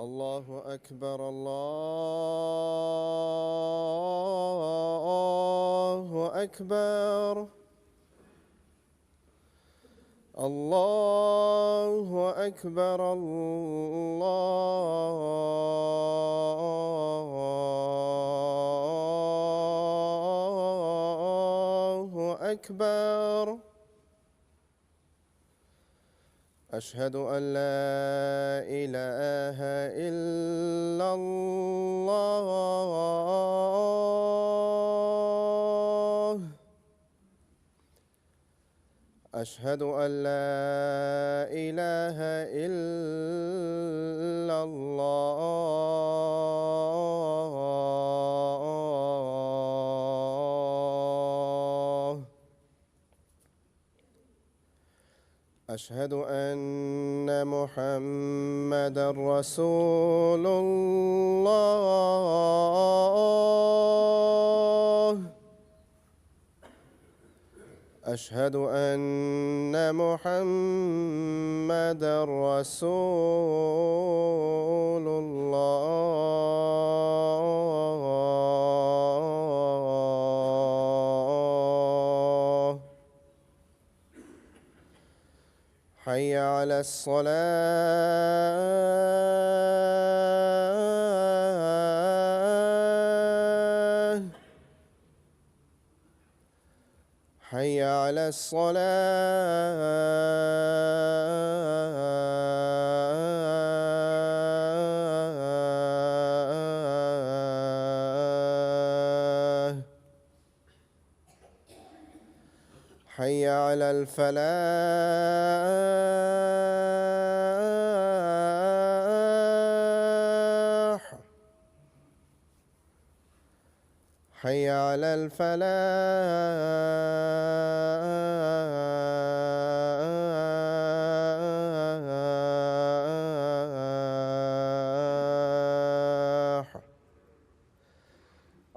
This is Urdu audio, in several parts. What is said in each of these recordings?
الله أكبر الله أكبر الله أكبر الله أكبر. أشهد أن لا إله إلا الله. أشهد أن لا إله إلا الله. أشهد أن محمدًا رسول الله. أشهد أن محمدًا رسول الله. حي على الصلاة. حي على الصلاة. حي على الفلاح. حي على الفلاح.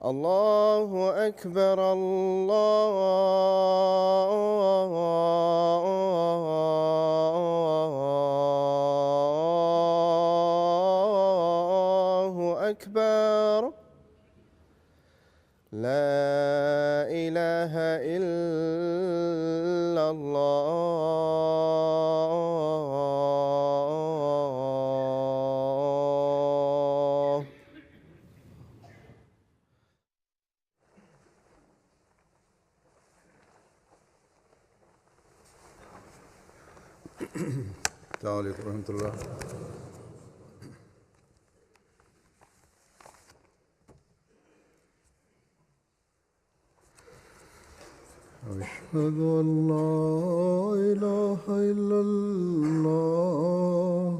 الله أكبر الله أكبر. لا إله إلا الله. السلام عليكم ورحمة الله. أشهد أن لا إله إلا الله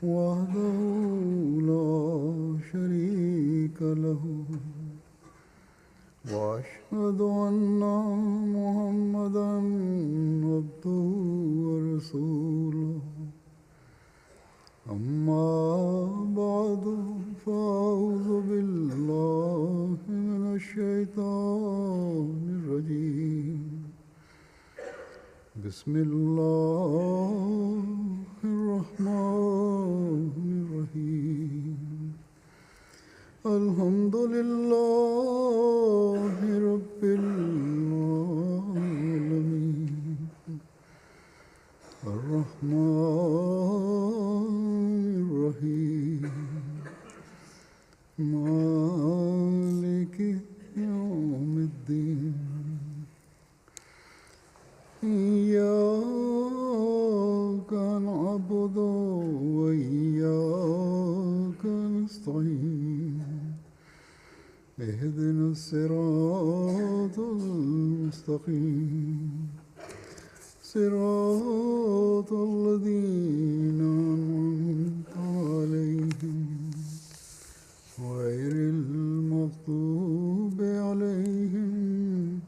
وحده لا شريك له وأشهد أن محمدًا عبده ورسوله. أما بعد فأعوذ بالله من الشيطان الرجيم. بسم الله الرحمن الرحيم. الحمد لله رب العالمين. الرحمن الرحيم. مالك يوم الدين. إياك نعبد وإياك نستعين. اهدنا الصراط المستقيم صراط الذين أنعمت عليهم غير المغضوب عليهم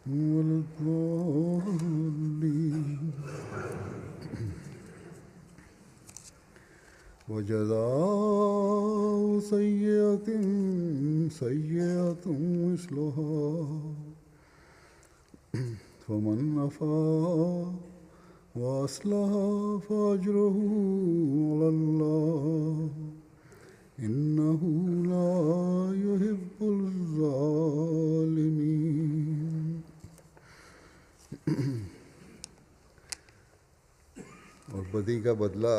ولا الضالين وجزاء سيئة سيئة مثلها فمن عفا وأصلح فأجره على الله إنه لا يحب الظالمين اور بدی کا بدلہ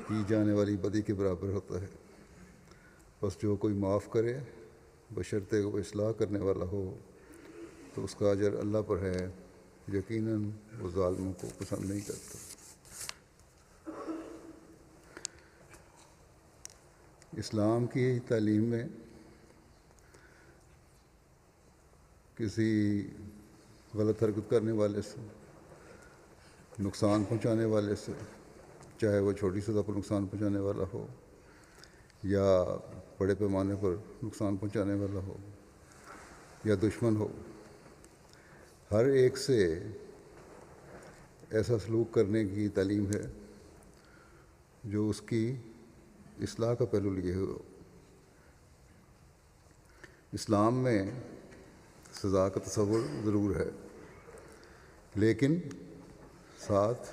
کی جانے والی بدی کے برابر ہوتا ہے، بس جو کوئی معاف کرے بشرطے وہ اصلاح کرنے والا ہو تو اس کا اجر اللہ پر ہے، یقیناً وہ ظالموں کو پسند نہیں کرتا۔ اسلام کی تعلیم میں کسی غلط حرکت کرنے والے سے، نقصان پہنچانے والے سے، چاہے وہ چھوٹی سطح پر نقصان پہنچانے والا ہو یا بڑے پیمانے پر نقصان پہنچانے والا ہو یا دشمن ہو، ہر ایک سے ایسا سلوک کرنے کی تعلیم ہے جو اس کی اصلاح کا پہلو لیے ہو۔ اسلام میں سزا کا تصور ضرور ہے، لیکن ساتھ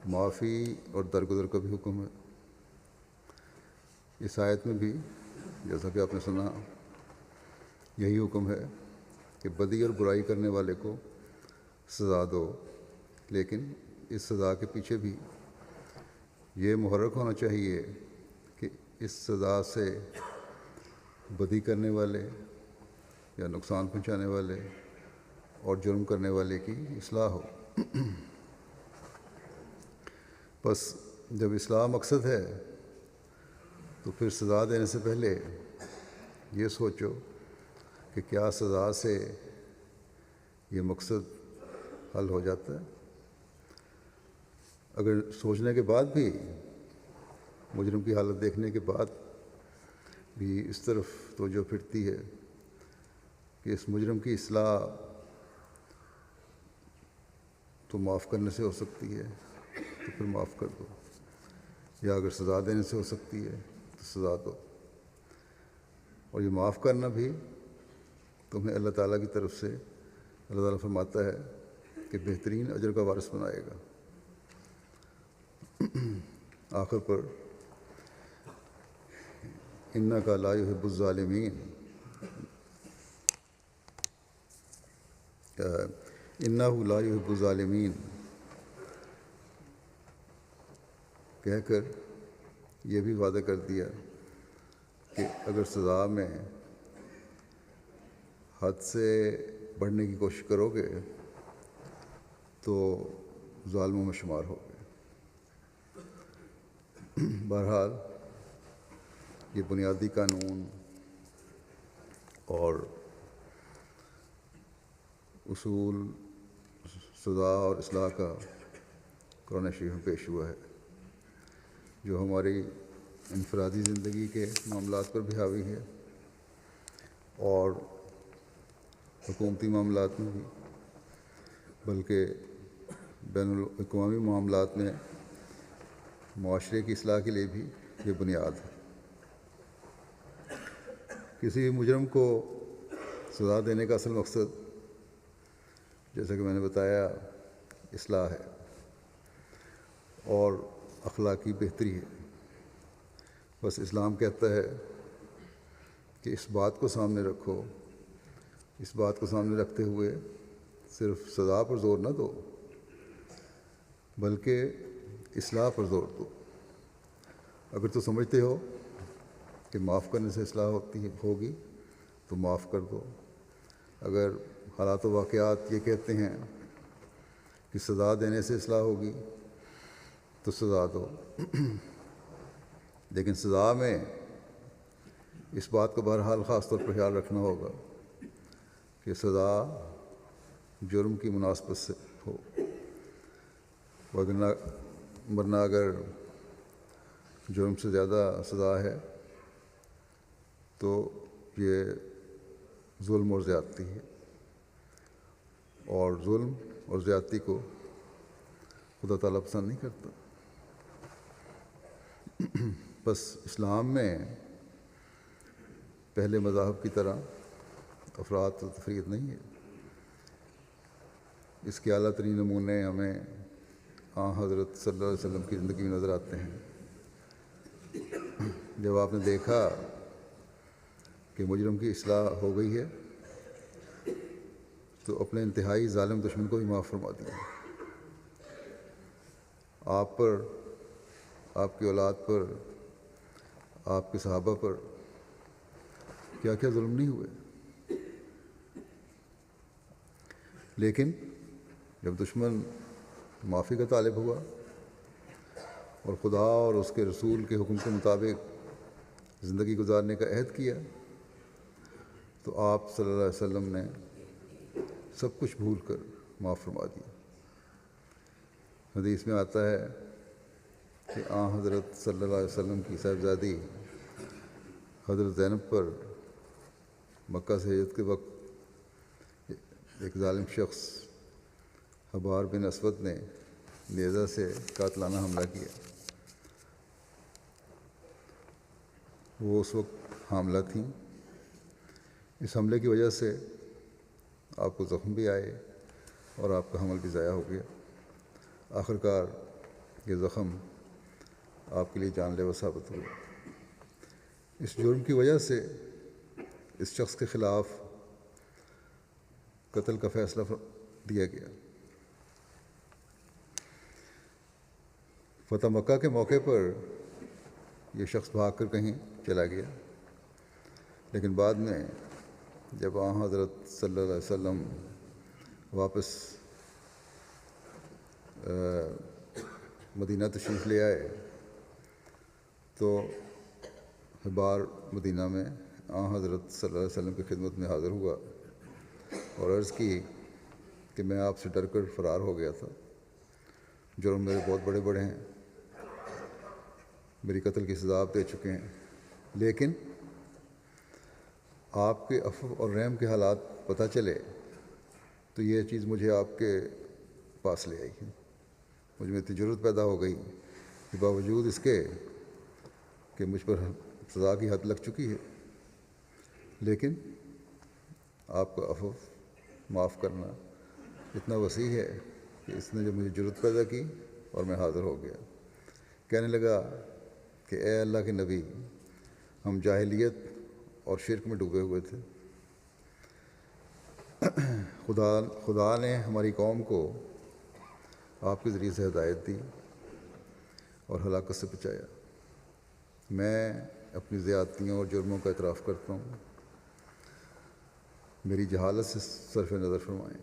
معافی اور درگزر کا بھی حکم ہے۔ اس آیت میں بھی جیسا کہ آپ نے سنا یہی حکم ہے کہ بدی اور برائی کرنے والے کو سزا دو، لیکن اس سزا کے پیچھے بھی یہ محرک ہونا چاہیے کہ اس سزا سے بدی کرنے والے یا نقصان پہنچانے والے اور جرم کرنے والے کی اصلاح ہو۔ بس جب اصلاح مقصد ہے تو پھر سزا دینے سے پہلے یہ سوچو کہ کیا سزا سے یہ مقصد حل ہو جاتا ہے۔ اگر سوچنے کے بعد بھی، مجرم کی حالت دیکھنے کے بعد بھی اس طرف توجہ پھرتی ہے کہ اس مجرم کی اصلاح تو معاف کرنے سے ہو سکتی ہے تو پھر معاف کر دو، یا اگر سزا دینے سے ہو سکتی ہے تو سزا دو۔ اور یہ معاف کرنا بھی تمہیں اللہ تعالیٰ کی طرف سے اللہ تعالیٰ فرماتا ہے کہ بہترین اجر کا وارث بنائے گا۔ آخر پر انک لا یحب الظالمین، انہ لا یحب الظالمین کہہ کر یہ بھی وعدہ کر دیا کہ اگر سزا میں حد سے بڑھنے کی کوشش کرو گے تو ظالموں میں شمار ہوگے۔ بہرحال یہ بنیادی قانون اور اصول سزا اور اصلاح کا قرآن شریف میں پیش ہوا ہے، جو ہماری انفرادی زندگی کے معاملات پر بھی حاوی ہے اور حکومتی معاملات میں بھی، بلکہ بین الاقوامی معاملات میں معاشرے کی اصلاح کے لیے بھی یہ بنیاد ہے۔ کسی بھی مجرم کو سزا دینے کا اصل مقصد، جیسا کہ میں نے بتایا، اصلاح ہے اور اخلاقی بہتری ہے۔ بس اسلام کہتا ہے کہ اس بات کو سامنے رکھو، اس بات کو سامنے رکھتے ہوئے صرف سزا پر زور نہ دو بلکہ اصلاح پر زور دو۔ اگر تو سمجھتے ہو کہ معاف کرنے سے اصلاح ہوگی تو معاف کر دو، اگر حالات و واقعات یہ کہتے ہیں کہ سزا دینے سے اصلاح ہوگی تو سزا دو، لیکن سزا میں اس بات کا بہرحال خاص طور پر خیال رکھنا ہوگا کہ سزا جرم کی مناسبت سے ہو، ورنہ اگر جرم سے زیادہ سزا ہے تو یہ ظلم اور زیادتی ہے، اور ظلم اور زیادتی کو خدا تعالیٰ پسند نہیں کرتا۔ بس اسلام میں پہلے مذاہب کی طرح افراط و تفریط نہیں ہے، اس کے اعلیٰ ترین نمونے ہمیں حضرت صلی اللہ علیہ وسلم کی زندگی میں نظر آتے ہیں۔ جب آپ نے دیکھا کہ مجرم کی اصلاح ہو گئی ہے تو اپنے انتہائی ظالم دشمن کو بھی معاف فرما دیا۔ آپ پر، آپ کی اولاد پر، آپ کے صحابہ پر کیا کیا ظلم نہیں ہوئے، لیکن جب دشمن معافی کا طالب ہوا اور خدا اور اس کے رسول کے حکم کے مطابق زندگی گزارنے کا عہد کیا تو آپ صلی اللہ علیہ وسلم نے سب کچھ بھول کر معاف فرما دیا۔ حدیث میں آتا ہے کہ حضرت صلی اللہ علیہ وسلم کی صاحبزادی حضرت زینب پر مکہ سے ہجرت کے وقت ایک ظالم شخص حبار بن اسود نے نیزہ سے قاتلانہ حملہ کیا۔ وہ اس وقت حاملہ تھیں، اس حملے کی وجہ سے آپ کو زخم بھی آئے اور آپ کا حمل بھی ضائع ہو گیا۔ آخرکار یہ زخم آپ کے لیے جان لیوا ثابت ہوا۔ اس جرم کی وجہ سے اس شخص کے خلاف قتل کا فیصلہ دیا گیا۔ فتح مکہ کے موقع پر یہ شخص بھاگ کر کہیں چلا گیا، لیکن بعد میں جب حضرت صلی اللہ علیہ وسلم واپس مدینہ تشریف لے آئے تو حبار مدینہ میں حضرت صلی اللہ علیہ وسلم کی خدمت میں حاضر ہوا اور عرض کی کہ میں آپ سے ڈر کر فرار ہو گیا تھا، جرم میرے بہت بڑے بڑے ہیں، میری قتل کی سزا آپ دے چکے ہیں، لیکن آپ کے عفو اور رحم کے حالات پتہ چلے تو یہ چیز مجھے آپ کے پاس لے آئی ہے۔ مجھ میں اتنی ضرورت پیدا ہو گئی کہ باوجود اس کے کہ مجھ پر سزا کی حد لگ چکی ہے، لیکن آپ کا عفو معاف کرنا اتنا وسیع ہے کہ اس نے جب مجھے ضرورت پیدا کی اور میں حاضر ہو گیا۔ کہنے لگا کہ اے اللہ کے نبی، ہم جاہلیت اور شرک میں ڈوبے ہوئے تھے، خدا نے ہماری قوم کو آپ کے ذریعے سے ہدایت دی اور ہلاکت سے بچایا۔ میں اپنی زیادتیوں اور جرموں کا اعتراف کرتا ہوں، میری جہالت سے صرف نظر فرمائیں۔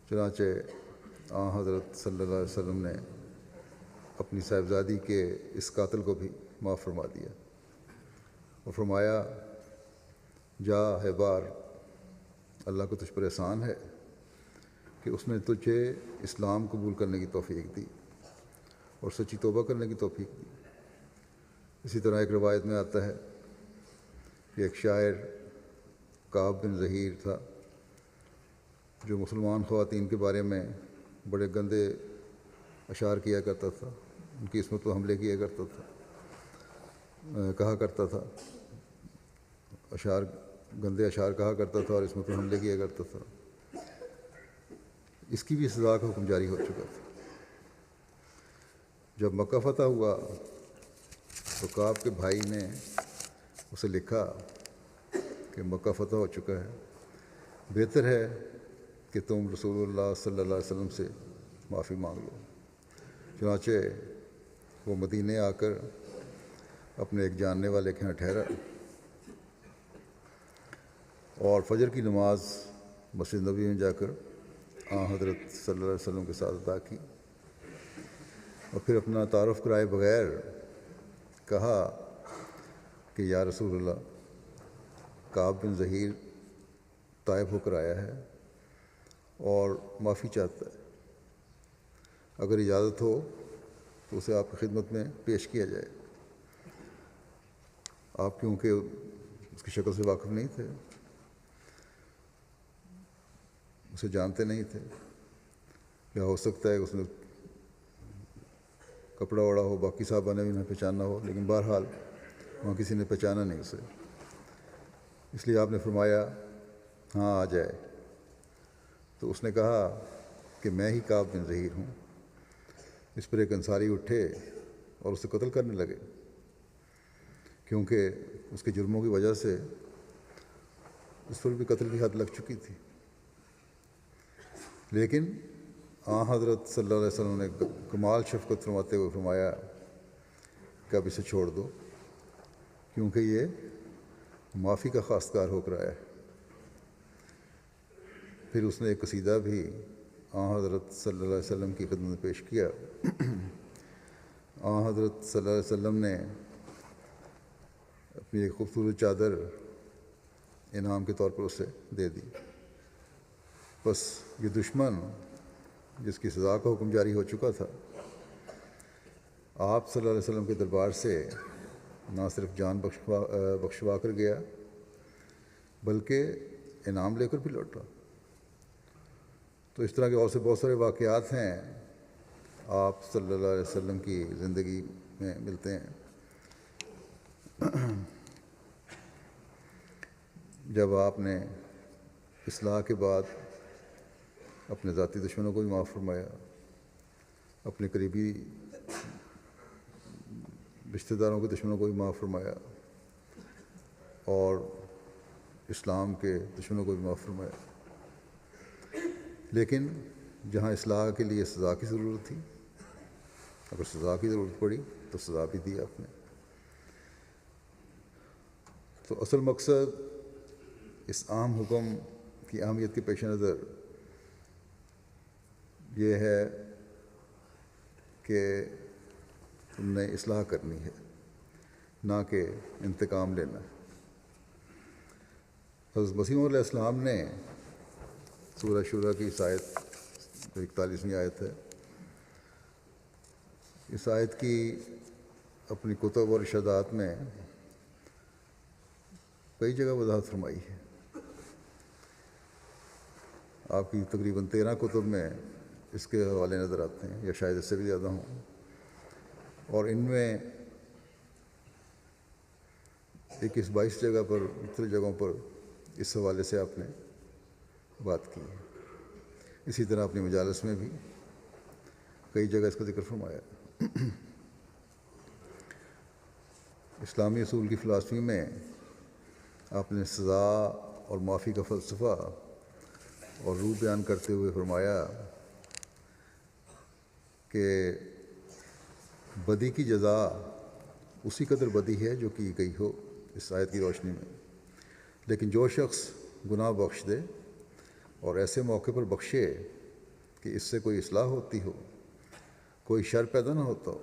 چنانچہ حضرت صلی اللہ علیہ وسلم نے اپنی صاحبزادی کے اس قاتل کو بھی معاف فرما دیا اور فرمایا، جا حبار، اللہ کو تجھ پر احسان ہے کہ اس نے تجھے اسلام قبول کرنے کی توفیق دی اور سچی توبہ کرنے کی توفیق دی۔ اسی طرح ایک روایت میں آتا ہے کہ ایک شاعر کعب بن ظہیر تھا جو مسلمان خواتین کے بارے میں بڑے گندے اشعار کیا کرتا تھا، ان کی عصمت پر حملے کیا کرتا تھا، کہا کرتا تھا، گندے اشعار کہا کرتا تھا اور عصمت پر حملے کیا کرتا تھا۔ اس کی بھی سزا کا حکم جاری ہو چکا تھا۔ جب مکہ فتح ہوا تو کعب کے بھائی نے اسے لکھا کہ مکہ فتح ہو چکا ہے، بہتر ہے کہ تم رسول اللہ صلی اللہ علیہ وسلم سے معافی مانگ لو۔ چنانچہ وہ مدینے آ کر اپنے ایک جاننے والے کے یہاں ٹھہرا اور فجر کی نماز مسجد نبوی میں جا کر حضرت صلی اللہ علیہ وسلم کے ساتھ ادا کی اور پھر اپنا تعارف کرائے بغیر کہا کہ یا رسول اللہ، کعب بن ظہیر طائف ہو کر آیا ہے اور معافی چاہتا ہے، اگر اجازت ہو تو اسے آپ کی خدمت میں پیش کیا جائے۔ آپ کیونکہ اس کی شکل سے واقف نہیں تھے، اسے جانتے نہیں تھے، یا ہو سکتا ہے اس نے کپڑا اوڑا ہو، باقی صحابہ نے بھی نہ پہچانا ہو، لیکن بہرحال وہاں کسی نے پہچانا نہیں اسے، اس لیے آپ نے فرمایا ہاں آ جائے۔ تو اس نے کہا کہ میں ہی کعب بن ظہیر ہوں۔ اس پر ایک انصاری اٹھے اور اسے قتل کرنے لگے، کیونکہ اس کے جرموں کی وجہ سے اس پر بھی قتل کی حد لگ چکی تھی۔ لیکن حضرت صلی اللہ علیہ وسلم نے کمال شفقت فرماتے ہوئے فرمایا کہ اب اسے چھوڑ دو، کیونکہ یہ معافی کا خواستگار ہو کر آیا ہے۔ پھر اس نے ایک قصیدہ بھی حضرت صلی اللہ علیہ وسلم کی خدمت میں پیش کیا۔ حضرت صلی اللہ علیہ وسلم نے اپنی ایک خوبصورت چادر انعام کے طور پر اسے دے دی۔ بس یہ دشمن جس کی سزا کا حکم جاری ہو چکا تھا، آپ صلی اللہ علیہ وسلم کے دربار سے نہ صرف جان بخشوا کر گیا بلکہ انعام لے کر بھی لوٹا۔ تو اس طرح کے اور سے بہت سارے واقعات ہیں آپ صلی اللہ علیہ وسلم کی زندگی میں ملتے ہیں۔ جب آپ نے اصلاح کے بعد اپنے ذاتی دشمنوں کو بھی معاف فرمایا، اپنے قریبی رشتہ داروں کے دشمنوں کو بھی معاف فرمایا، اور اسلام کے دشمنوں کو بھی معاف فرمایا۔ لیکن جہاں اصلاح کے لیے سزا کی ضرورت تھی، اگر سزا کی ضرورت پڑی تو سزا بھی دی آپ نے۔ تو اصل مقصد اس عام حکم کی اہمیت کے پیش نظر یہ ہے کہ تم نے اصلاح کرنی ہے، نہ کہ انتقام لینا ہے۔ حضرت مسیح علیہ السلام نے سورہ شورى کی اس آیت جو 41ویں آیت ہے، اس آیت کی اپنی کتب اور ارشادات میں کئی جگہ وضاحت فرمائی ہے۔ آپ کی تقریباً 13 کتب میں اس کے حوالے نظر آتے ہیں، یا شاید اس سے بھی زیادہ ہوں، اور ان میں 21-22 جگہ پر مختلف جگہوں پر اس حوالے سے آپ نے بات کی ہے۔ اسی طرح اپنی مجالس میں بھی کئی جگہ اس کا ذکر فرمایا۔ اسلامی اصول کی فلسفی میں آپ نے سزا اور معافی کا فلسفہ اور روح بیان کرتے ہوئے فرمایا کہ بدی کی جزا اسی قدر بدی ہے جو کی گئی ہو اس آیت کی روشنی میں، لیکن جو شخص گناہ بخش دے اور ایسے موقع پر بخشے کہ اس سے کوئی اصلاح ہوتی ہو، کوئی شر پیدا نہ ہوتا ہو،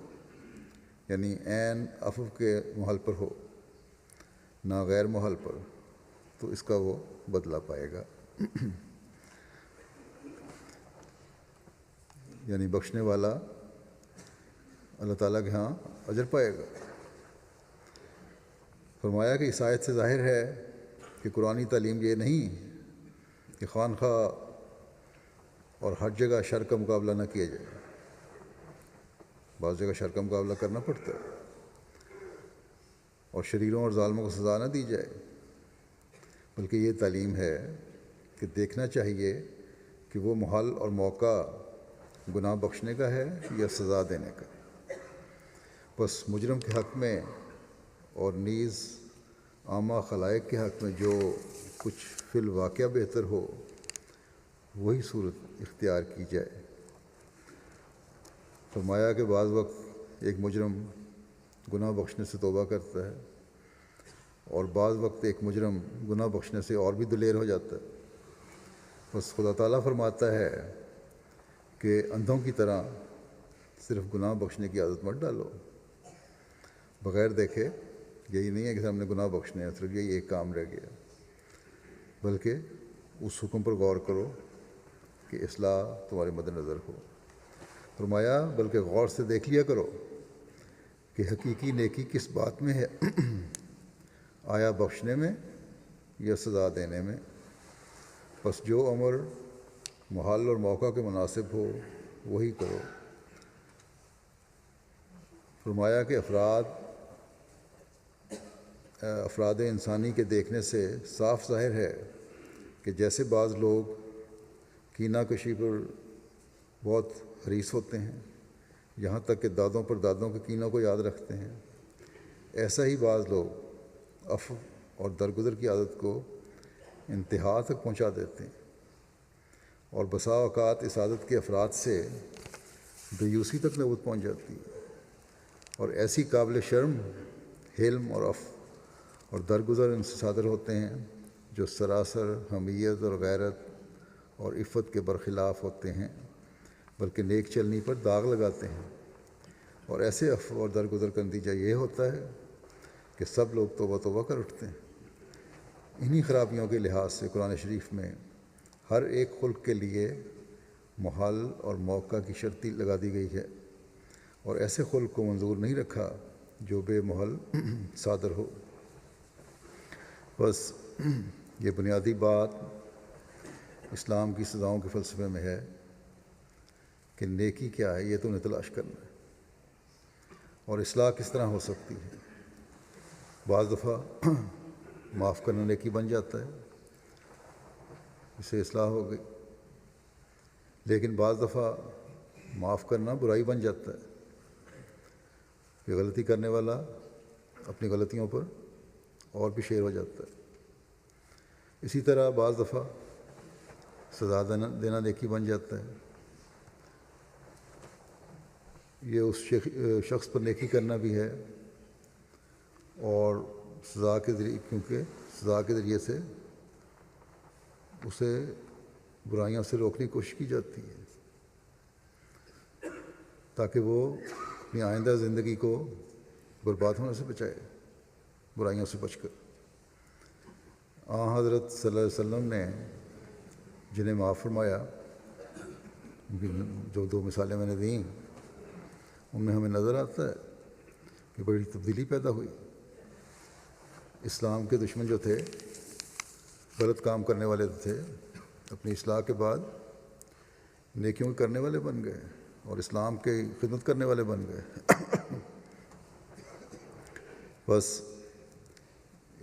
یعنی عین عفو کے محل پر ہو نہ غیر محل پر، تو اس کا وہ بدلہ پائے گا۔ یعنی بخشنے والا اللہ تعالیٰ کے ہاں اجر پائے گا۔ فرمایا کہ اس آیت سے ظاہر ہے کہ قرآنی تعلیم یہ نہیں کہ خواہ اور ہر جگہ شر کا مقابلہ نہ کیا جائے، بعض جگہ شر کا مقابلہ کرنا پڑتا ہے، اور شریروں اور ظالموں کو سزا نہ دی جائے، بلکہ یہ تعلیم ہے کہ دیکھنا چاہیے کہ وہ محل اور موقع گناہ بخشنے کا ہے یا سزا دینے کا۔ بس مجرم کے حق میں اور نیز عامہ خلائق کے حق میں جو کچھ فی الواقعہ بہتر ہو وہی صورت اختیار کی جائے۔ فرمایا کہ بعض وقت ایک مجرم گناہ بخشنے سے توبہ کرتا ہے، اور بعض وقت ایک مجرم گناہ بخشنے سے اور بھی دلیر ہو جاتا ہے۔ بس خدا تعالیٰ فرماتا ہے کہ اندھوں کی طرح صرف گناہ بخشنے کی عادت مت ڈالو، بغیر دیکھے یہی نہیں ہے کہ ہم نے گناہ بخشنے ہیں، صرف یہی ایک کام رہ گیا۔ بلکہ اس حکم پر غور کرو کہ اصلاح تمہارے مد نظر ہو۔ فرمایا بلکہ غور سے دیکھ لیا کرو کہ حقیقی نیکی کس بات میں ہے، آیا بخشنے میں یا سزا دینے میں؟ پس جو امر محل اور موقع کے مناسب ہو وہی کرو۔ فرمایا کہ افراد انسانی کے دیکھنے سے صاف ظاہر ہے کہ جیسے بعض لوگ کینہ کشی پر بہت حریص ہوتے ہیں، یہاں تک کہ دادوں پر دادوں کے کینوں کو یاد رکھتے ہیں، ایسا ہی بعض لوگ عفو اور درگزر کی عادت کو انتہا تک پہنچا دیتے ہیں، اور بسا اوقات اس عادت کے افراد سے دیوسی تک نوبت پہنچ جاتی ہے، اور ایسی قابل شرم حلم اور عفو اور درگزر ان سے صادر ہوتے ہیں جو سراسر حمیت اور غیرت اور عفت کے برخلاف ہوتے ہیں، بلکہ نیک چلنی پر داغ لگاتے ہیں۔ اور ایسے عفو اور درگزر کا نتیجہ یہ ہوتا ہے کہ سب لوگ توبہ توبہ کر اٹھتے ہیں۔ انہی خرابیوں کے لحاظ سے قرآن شریف میں ہر ایک خلق کے لیے محل اور موقع کی شرطی لگا دی گئی ہے، اور ایسے خلق کو منظور نہیں رکھا جو بے محل صادر ہو۔ بس یہ بنیادی بات اسلام کی سزاؤں کے فلسفے میں ہے کہ نیکی کیا ہے، یہ تو انہیں تلاش کرنا ہے، اور اصلاح کس طرح ہو سکتی ہے۔ بعض دفعہ معاف کرنا نیکی بن جاتا ہے، اس سے اصلاح ہو گئی، لیکن بعض دفعہ معاف کرنا برائی بن جاتا ہے کہ غلطی کرنے والا اپنی غلطیوں پر اور بھی شیر ہو جاتا ہے۔ اسی طرح بعض دفعہ سزا دینا نیکی بن جاتا ہے، یہ اس شخص پر نیکی کرنا بھی ہے، اور سزا کے ذریعے، کیونکہ سزا کے ذریعے سے اسے برائیوں سے روکنے کی کوشش کی جاتی ہے تاکہ وہ اپنی آئندہ زندگی کو برباد ہونے سے بچائے، برائیوں سے بچ کر۔ حضرت صلی اللہ علیہ وسلم نے جنہیں معاف فرمایا، جو دو مثالیں میں نے دیں، ان میں ہمیں نظر آتا ہے کہ بڑی تبدیلی پیدا ہوئی۔ اسلام کے دشمن جو تھے، غلط کام کرنے والے تھے، اپنی اصلاح کے بعد نیکیوں کرنے والے بن گئے اور اسلام کی خدمت کرنے والے بن گئے۔ بس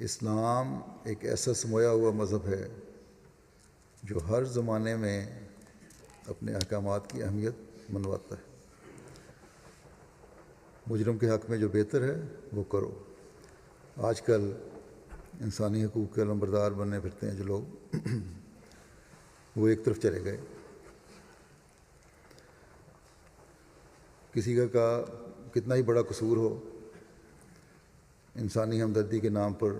اسلام ایک ایسا سمویا ہوا مذہب ہے جو ہر زمانے میں اپنے احکامات کی اہمیت منواتا ہے۔ مجرم کے حق میں جو بہتر ہے وہ کرو۔ آج کل انسانی حقوق کے علمبردار بننے پھرتے ہیں جو لوگ، وہ ایک طرف چلے گئے۔ کسی کا کتنا ہی بڑا قصور ہو، انسانی ہمدردی کے نام پر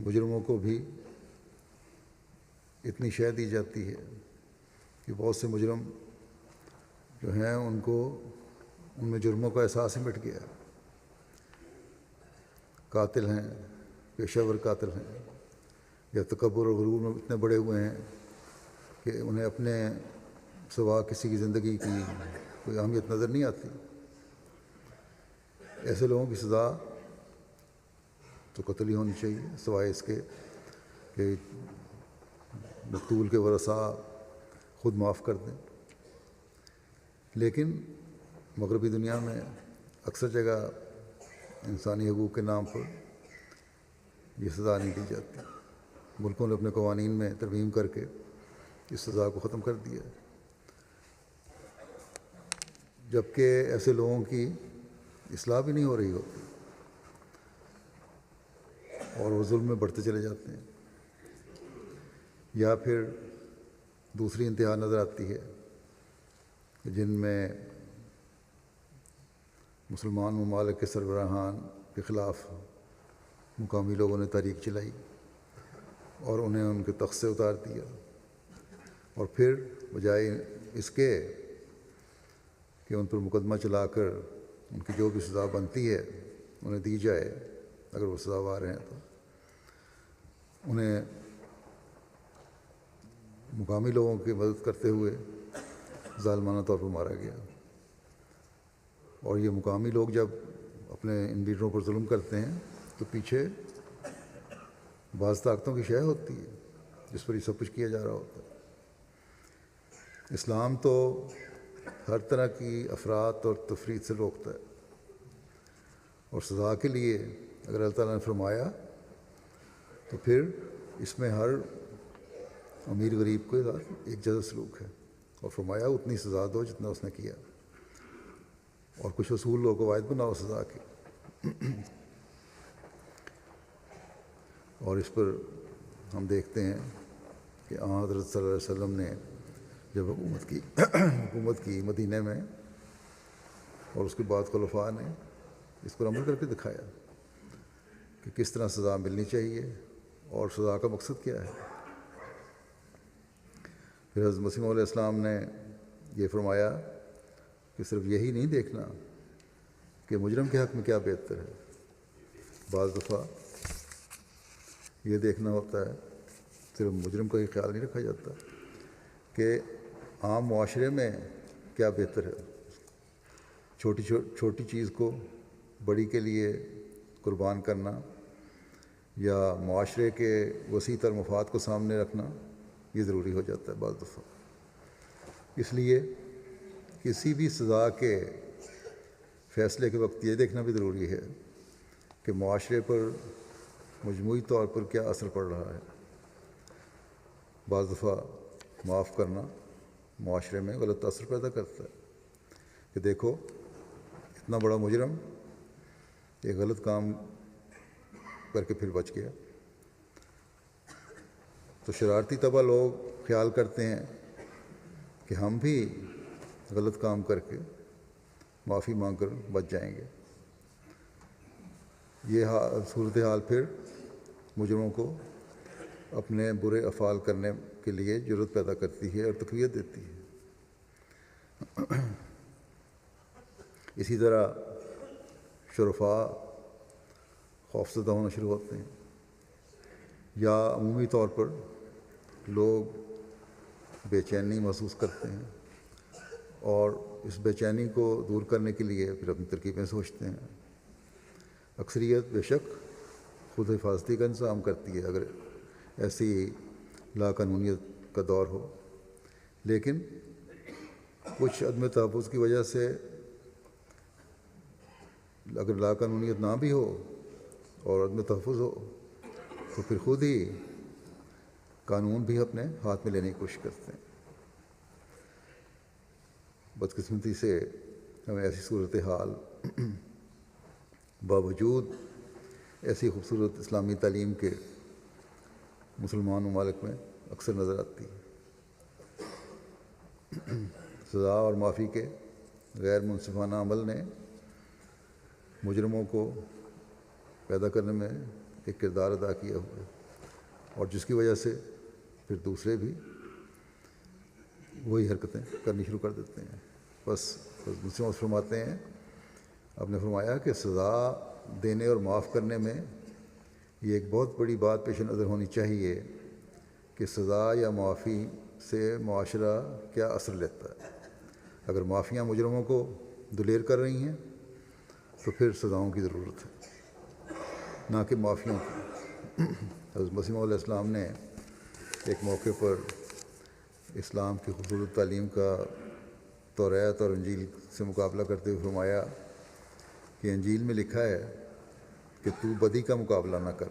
مجرموں کو بھی اتنی شے دی جاتی ہے کہ بہت سے مجرم جو ہیں ان میں جرموں کا احساس ہی مٹ گیا، قاتل ہیں، پیشہ ور قاتل ہیں، یا تکبر اور غرور میں اتنے بڑے ہوئے ہیں کہ انہیں اپنے سوا کسی کی زندگی کی کوئی اہمیت نظر نہیں آتی۔ ایسے لوگوں کی سزا تو قتل ہی ہونی چاہیے، سوائے اس کے کہ مقتول کے ورثاء خود معاف کر دیں۔ لیکن مغربی دنیا میں اکثر جگہ انسانی حقوق کے نام پر یہ سزا نہیں دی جاتی۔ ملکوں نے اپنے قوانین میں ترمیم کر کے اس سزا کو ختم کر دیا ہے، جبکہ ایسے لوگوں کی اصلاح بھی نہیں ہو رہی ہوتی اور وہ ظلم میں بڑھتے چلے جاتے ہیں۔ یا پھر دوسری انتہا نظر آتی ہے جن میں مسلمان ممالک کے سربراہان کے خلاف مقامی لوگوں نے تحریک چلائی اور انہیں ان کے تخت سے اتار دیا، اور پھر بجائے اس کے کہ ان پر مقدمہ چلا کر ان کی جو بھی سزا بنتی ہے انہیں دی جائے، اگر وہ سزاوار ہیں تو انہیں مقامی لوگوں کی مدد کرتے ہوئے ظالمانہ طور پر مارا گیا۔ اور یہ مقامی لوگ جب اپنے ان لیڈروں پر ظلم کرتے ہیں تو پیچھے بعض طاقتوں کی شے ہوتی ہے جس پر یہ سب کچھ کیا جا رہا ہوتا ہے۔ اسلام تو ہر طرح کی افراط اور تفریط سے روکتا ہے، اور سزا کے لیے اگر اللہ تعالیٰ نے فرمایا تو پھر اس میں ہر امیر غریب کے ساتھ ایک جیسا سلوک ہے، اور فرمایا اتنی سزا دو جتنا اس نے کیا، اور کچھ اصول و قواعد بناؤ سزا کے۔ اور اس پر ہم دیکھتے ہیں کہ حضرت صلی اللہ علیہ وسلم نے جب حکومت کی مدینہ میں، اور اس کے بعد خلفاء نے اس پر عمل کر کے دکھایا کہ کس طرح سزا ملنی چاہیے اور سزا کا مقصد کیا ہے۔ پھر حضرت مسیح علیہ السلام نے یہ فرمایا کہ صرف یہی نہیں دیکھنا کہ مجرم کے حق میں کیا بہتر ہے، بعض دفعہ یہ دیکھنا ہوتا ہے، صرف مجرم کا ہی خیال نہیں رکھا جاتا کہ عام معاشرے میں کیا بہتر ہے۔ چھوٹی چیز کو بڑی کے لیے قربان کرنا یا معاشرے کے وسیع تر مفاد کو سامنے رکھنا یہ ضروری ہو جاتا ہے بعض دفعہ۔ اس لیے کسی بھی سزا کے فیصلے کے وقت یہ دیکھنا بھی ضروری ہے کہ معاشرے پر مجموعی طور پر کیا اثر پڑ رہا ہے۔ بعض دفعہ معاف کرنا معاشرے میں غلط اثر پیدا کرتا ہے کہ دیکھو اتنا بڑا مجرم ایک غلط کام کر کے پھر بچ گیا۔ تو شرارتی طبع لوگ خیال کرتے ہیں کہ ہم بھی غلط کام کر کے معافی مانگ کر بچ جائیں گے۔ یہ صورتحال پھر مجرموں کو اپنے برے افعال کرنے کے لیے جرأت پیدا کرتی ہے اور تقویت دیتی ہے۔ اسی طرح شرفاء خوفزدہ ہونا شروع ہوتے ہیں، یا عمومی طور پر لوگ بے چینی محسوس کرتے ہیں، اور اس بے چینی کو دور کرنے کے لیے پھر اپنی ترکیبیں سوچتے ہیں۔ اکثریت بے شک خود حفاظتی کا انتظام کرتی ہے اگر ایسی لا قانونیت کا دور ہو، لیکن کچھ عدم تحفظ کی وجہ سے اگر لا قانونیت نہ بھی ہو اور عدم تحفظ ہو تو پھر خود ہی قانون بھی اپنے ہاتھ میں لینے کی کوشش کرتے ہیں۔ بدقسمتی سے ہمیں ایسی صورتحال باوجود ایسی خوبصورت اسلامی تعلیم کے مسلمان ممالک میں اکثر نظر آتی ہے۔ سزا اور معافی کے غیر منصفانہ عمل نے مجرموں کو پیدا کرنے میں ایک کردار ادا کیا ہوا ہے، اور جس کی وجہ سے پھر دوسرے بھی وہی حرکتیں کرنی شروع کر دیتے ہیں۔ بس مسلم فرماتے ہیں، آپ نے فرمایا کہ سزا دینے اور معاف کرنے میں یہ ایک بہت بڑی بات پیش نظر ہونی چاہیے کہ سزا یا معافی سے معاشرہ کیا اثر لیتا ہے۔ اگر معافیاں مجرموں کو دلیر کر رہی ہیں تو پھر سزاؤں کی ضرورت ہے، نہ کہ معافیوں کی۔ حضرت مسیح علیہ السلام نے ایک موقع پر اسلام کی خوبصورت تعلیم کا توریت اور انجیل سے مقابلہ کرتے ہوئے فرمایا کہ انجیل میں لکھا ہے کہ تو بدی کا مقابلہ نہ کر،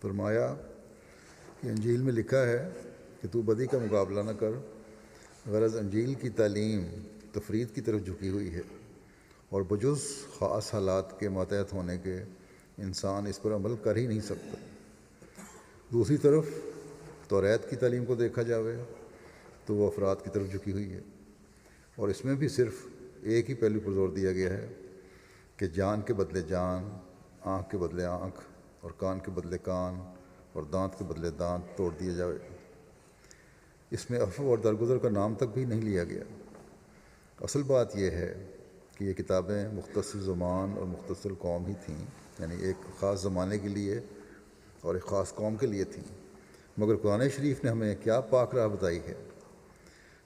فرمایا کہ انجیل میں لکھا ہے کہ تو بدی کا مقابلہ نہ کر۔ غرض انجیل کی تعلیم تفرید کی طرف جھکی ہوئی ہے، اور بجز خاص حالات کے ماتحت ہونے کے انسان اس پر عمل کر ہی نہیں سکتا۔ دوسری طرف توریت کی تعلیم کو دیکھا جاوے تو وہ افراد کی طرف جھکی ہوئی ہے، اور اس میں بھی صرف ایک ہی پہلو پر زور دیا گیا ہے کہ جان کے بدلے جان، آنکھ کے بدلے آنکھ، اور کان کے بدلے کان، اور دانت کے بدلے دانت توڑ دیے جائے۔ اس میں عفو اور درگزر کا نام تک بھی نہیں لیا گیا۔ اصل بات یہ ہے کہ یہ کتابیں مختص زمان اور مختص قوم ہی تھیں، یعنی ایک خاص زمانے کے لیے اور ایک خاص قوم کے لیے تھیں، مگر قرآن شریف نے ہمیں کیا پاک راہ بتائی ہے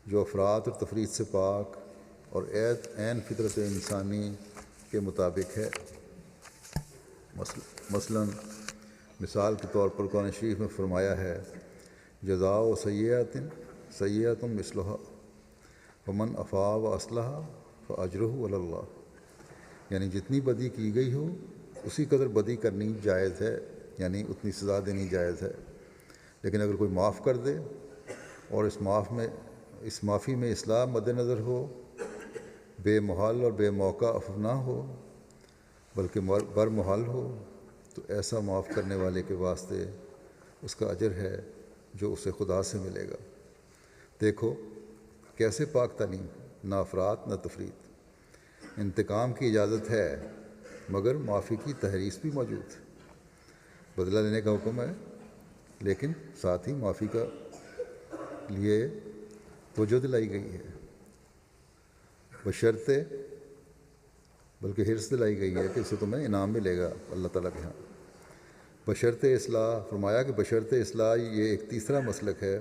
جو افراط اور تفریط سے پاک اور عین فطرت انسانی کے مطابق ہے۔ مثلاً مثال کے طور پر قرآن شریف میں فرمایا ہے جزاء سیئۃ مثلھا ومن عفا و اصلح فاجرہ علی اللہ، یعنی جتنی بدی کی گئی ہو اسی قدر بدی کرنی جائز ہے، یعنی اتنی سزا دینی جائز ہے، لیکن اگر کوئی معاف کر دے اور اس معافی میں اصلاح مد نظر ہو، بے محال اور بے موقع عفو نہ ہو بلکہ برمحال ہو، تو ایسا معاف کرنے والے کے واسطے اس کا اجر ہے جو اسے خدا سے ملے گا۔ دیکھو کیسے پاک تعلیم، نہ افراط نہ تفریط۔ انتقام کی اجازت ہے مگر معافی کی تحریص بھی موجود ہے۔ بدلہ لینے کا حکم ہے لیکن ساتھ ہی معافی کا لیے توجہ دلائی گئی ہے، بشرطے بلکہ حرص دلائی گئی ہے کہ اسے تمہیں انعام ملے گا اللہ تعالیٰ کے ہاں۔ بشرط اصلاح، فرمایا کہ بشرط اصلاح یہ ایک تیسرا مسلک ہے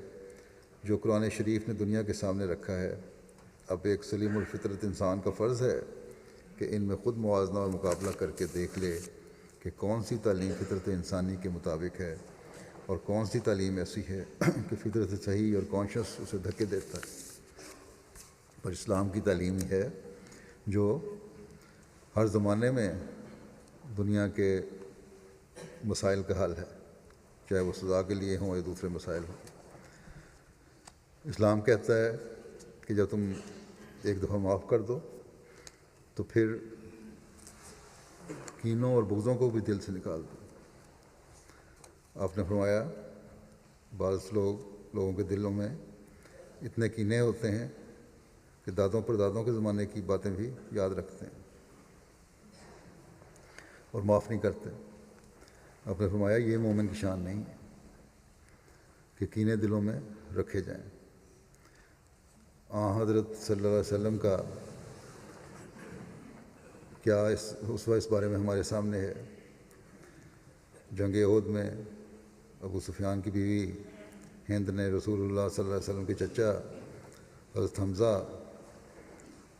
جو قرآن شریف نے دنیا کے سامنے رکھا ہے۔ اب ایک سلیم الفطرت انسان کا فرض ہے کہ ان میں خود موازنہ اور مقابلہ کر کے دیکھ لے کہ کون سی تعلیم فطرت انسانی کے مطابق ہے اور کون سی تعلیم ایسی ہے کہ فطرت صحیح اور کانشیس اسے دھکے دیتا ہے۔ پر اسلام کی تعلیم ہی ہے جو ہر زمانے میں دنیا کے مسائل کا حل ہے، چاہے وہ سزا کے لیے ہوں یا دوسرے مسائل ہوں۔ اسلام کہتا ہے کہ جب تم ایک دفعہ معاف کر دو تو پھر کینوں اور بغضوں کو بھی دل سے نکال دو۔ آپ نے فرمایا بعض لوگوں کے دلوں میں اتنے کینے ہوتے ہیں کہ دادوں پر دادوں کے زمانے کی باتیں بھی یاد رکھتے ہیں اور معاف نہیں کرتے۔ آپ نے فرمایا یہ مومن کی شان نہیں ہے کہ کینے دلوں میں رکھے جائیں۔ حضرت صلی اللہ علیہ وسلم کا کیا اسوہ اس بارے میں ہمارے سامنے ہے۔ جنگ احد میں ابو سفیان کی بیوی ہند نے رسول اللہ صلی اللہ علیہ وسلم کے چچا حضرت حمزہ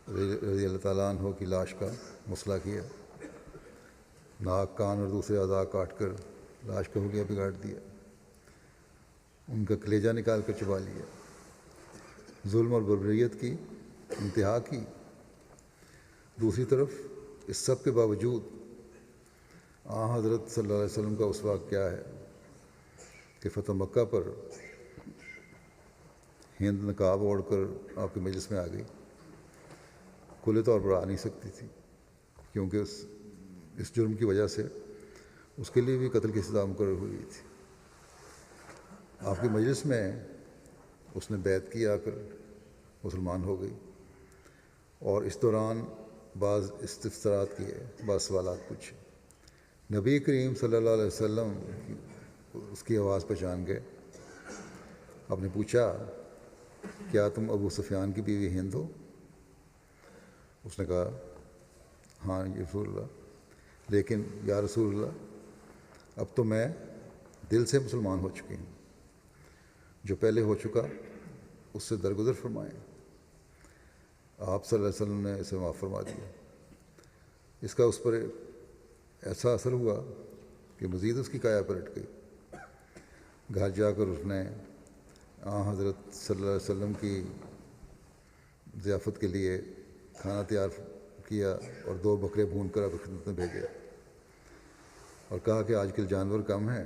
رضی اللہ تعالیٰ عنہ کی لاش کا مسئلہ کیا، ناک کان اور دوسرے اعضاء کاٹ کر لاش کا حلیہ بگاڑ دیا، ان کا کلیجہ نکال کر چبا لیا، ظلم اور بربریت کی انتہا کی۔ دوسری طرف اس سب کے باوجود حضرت صلی اللہ علیہ وسلم کا اسوہ کیا ہے کہ فتح مکہ پر ہند نقاب اوڑھ کر آپ کے مجلس میں آ گئی، کھلے طور پر آ نہیں سکتی تھی کیونکہ اس جرم کی وجہ سے اس کے لیے بھی قتل کی سزا مقرر ہوئی تھی۔ آپ کے مجلس میں اس نے بیعت کی، آ کر مسلمان ہو گئی، اور اس دوران بعض استفسارات کیے، بعض سوالات پوچھے۔ نبی کریم صلی اللہ علیہ وسلم اس کی آواز پہچان گئے۔ آپ نے پوچھا کیا تم ابو سفیان کی بیوی ہند ہو؟ اس نے کہا ہاں یا رسول اللہ، لیکن یا رسول اللہ اب تو میں دل سے مسلمان ہو چکی ہوں، جو پہلے ہو چکا اس سے درگزر فرمائیں۔ آپ صلی اللہ علیہ وسلم نے اسے معاف فرما دیا۔ اس کا اس پر ایسا اثر ہوا کہ مزید اس کی کایا پلٹ گئی۔ گھر جا کر اس نے حضرت صلی اللہ علیہ وسلم کی ضیافت کے لیے کھانا تیار کیا اور 2 بکرے بھون کر آپ کی خدمت میں بھیجے اور کہا کہ آج کل جانور کم ہیں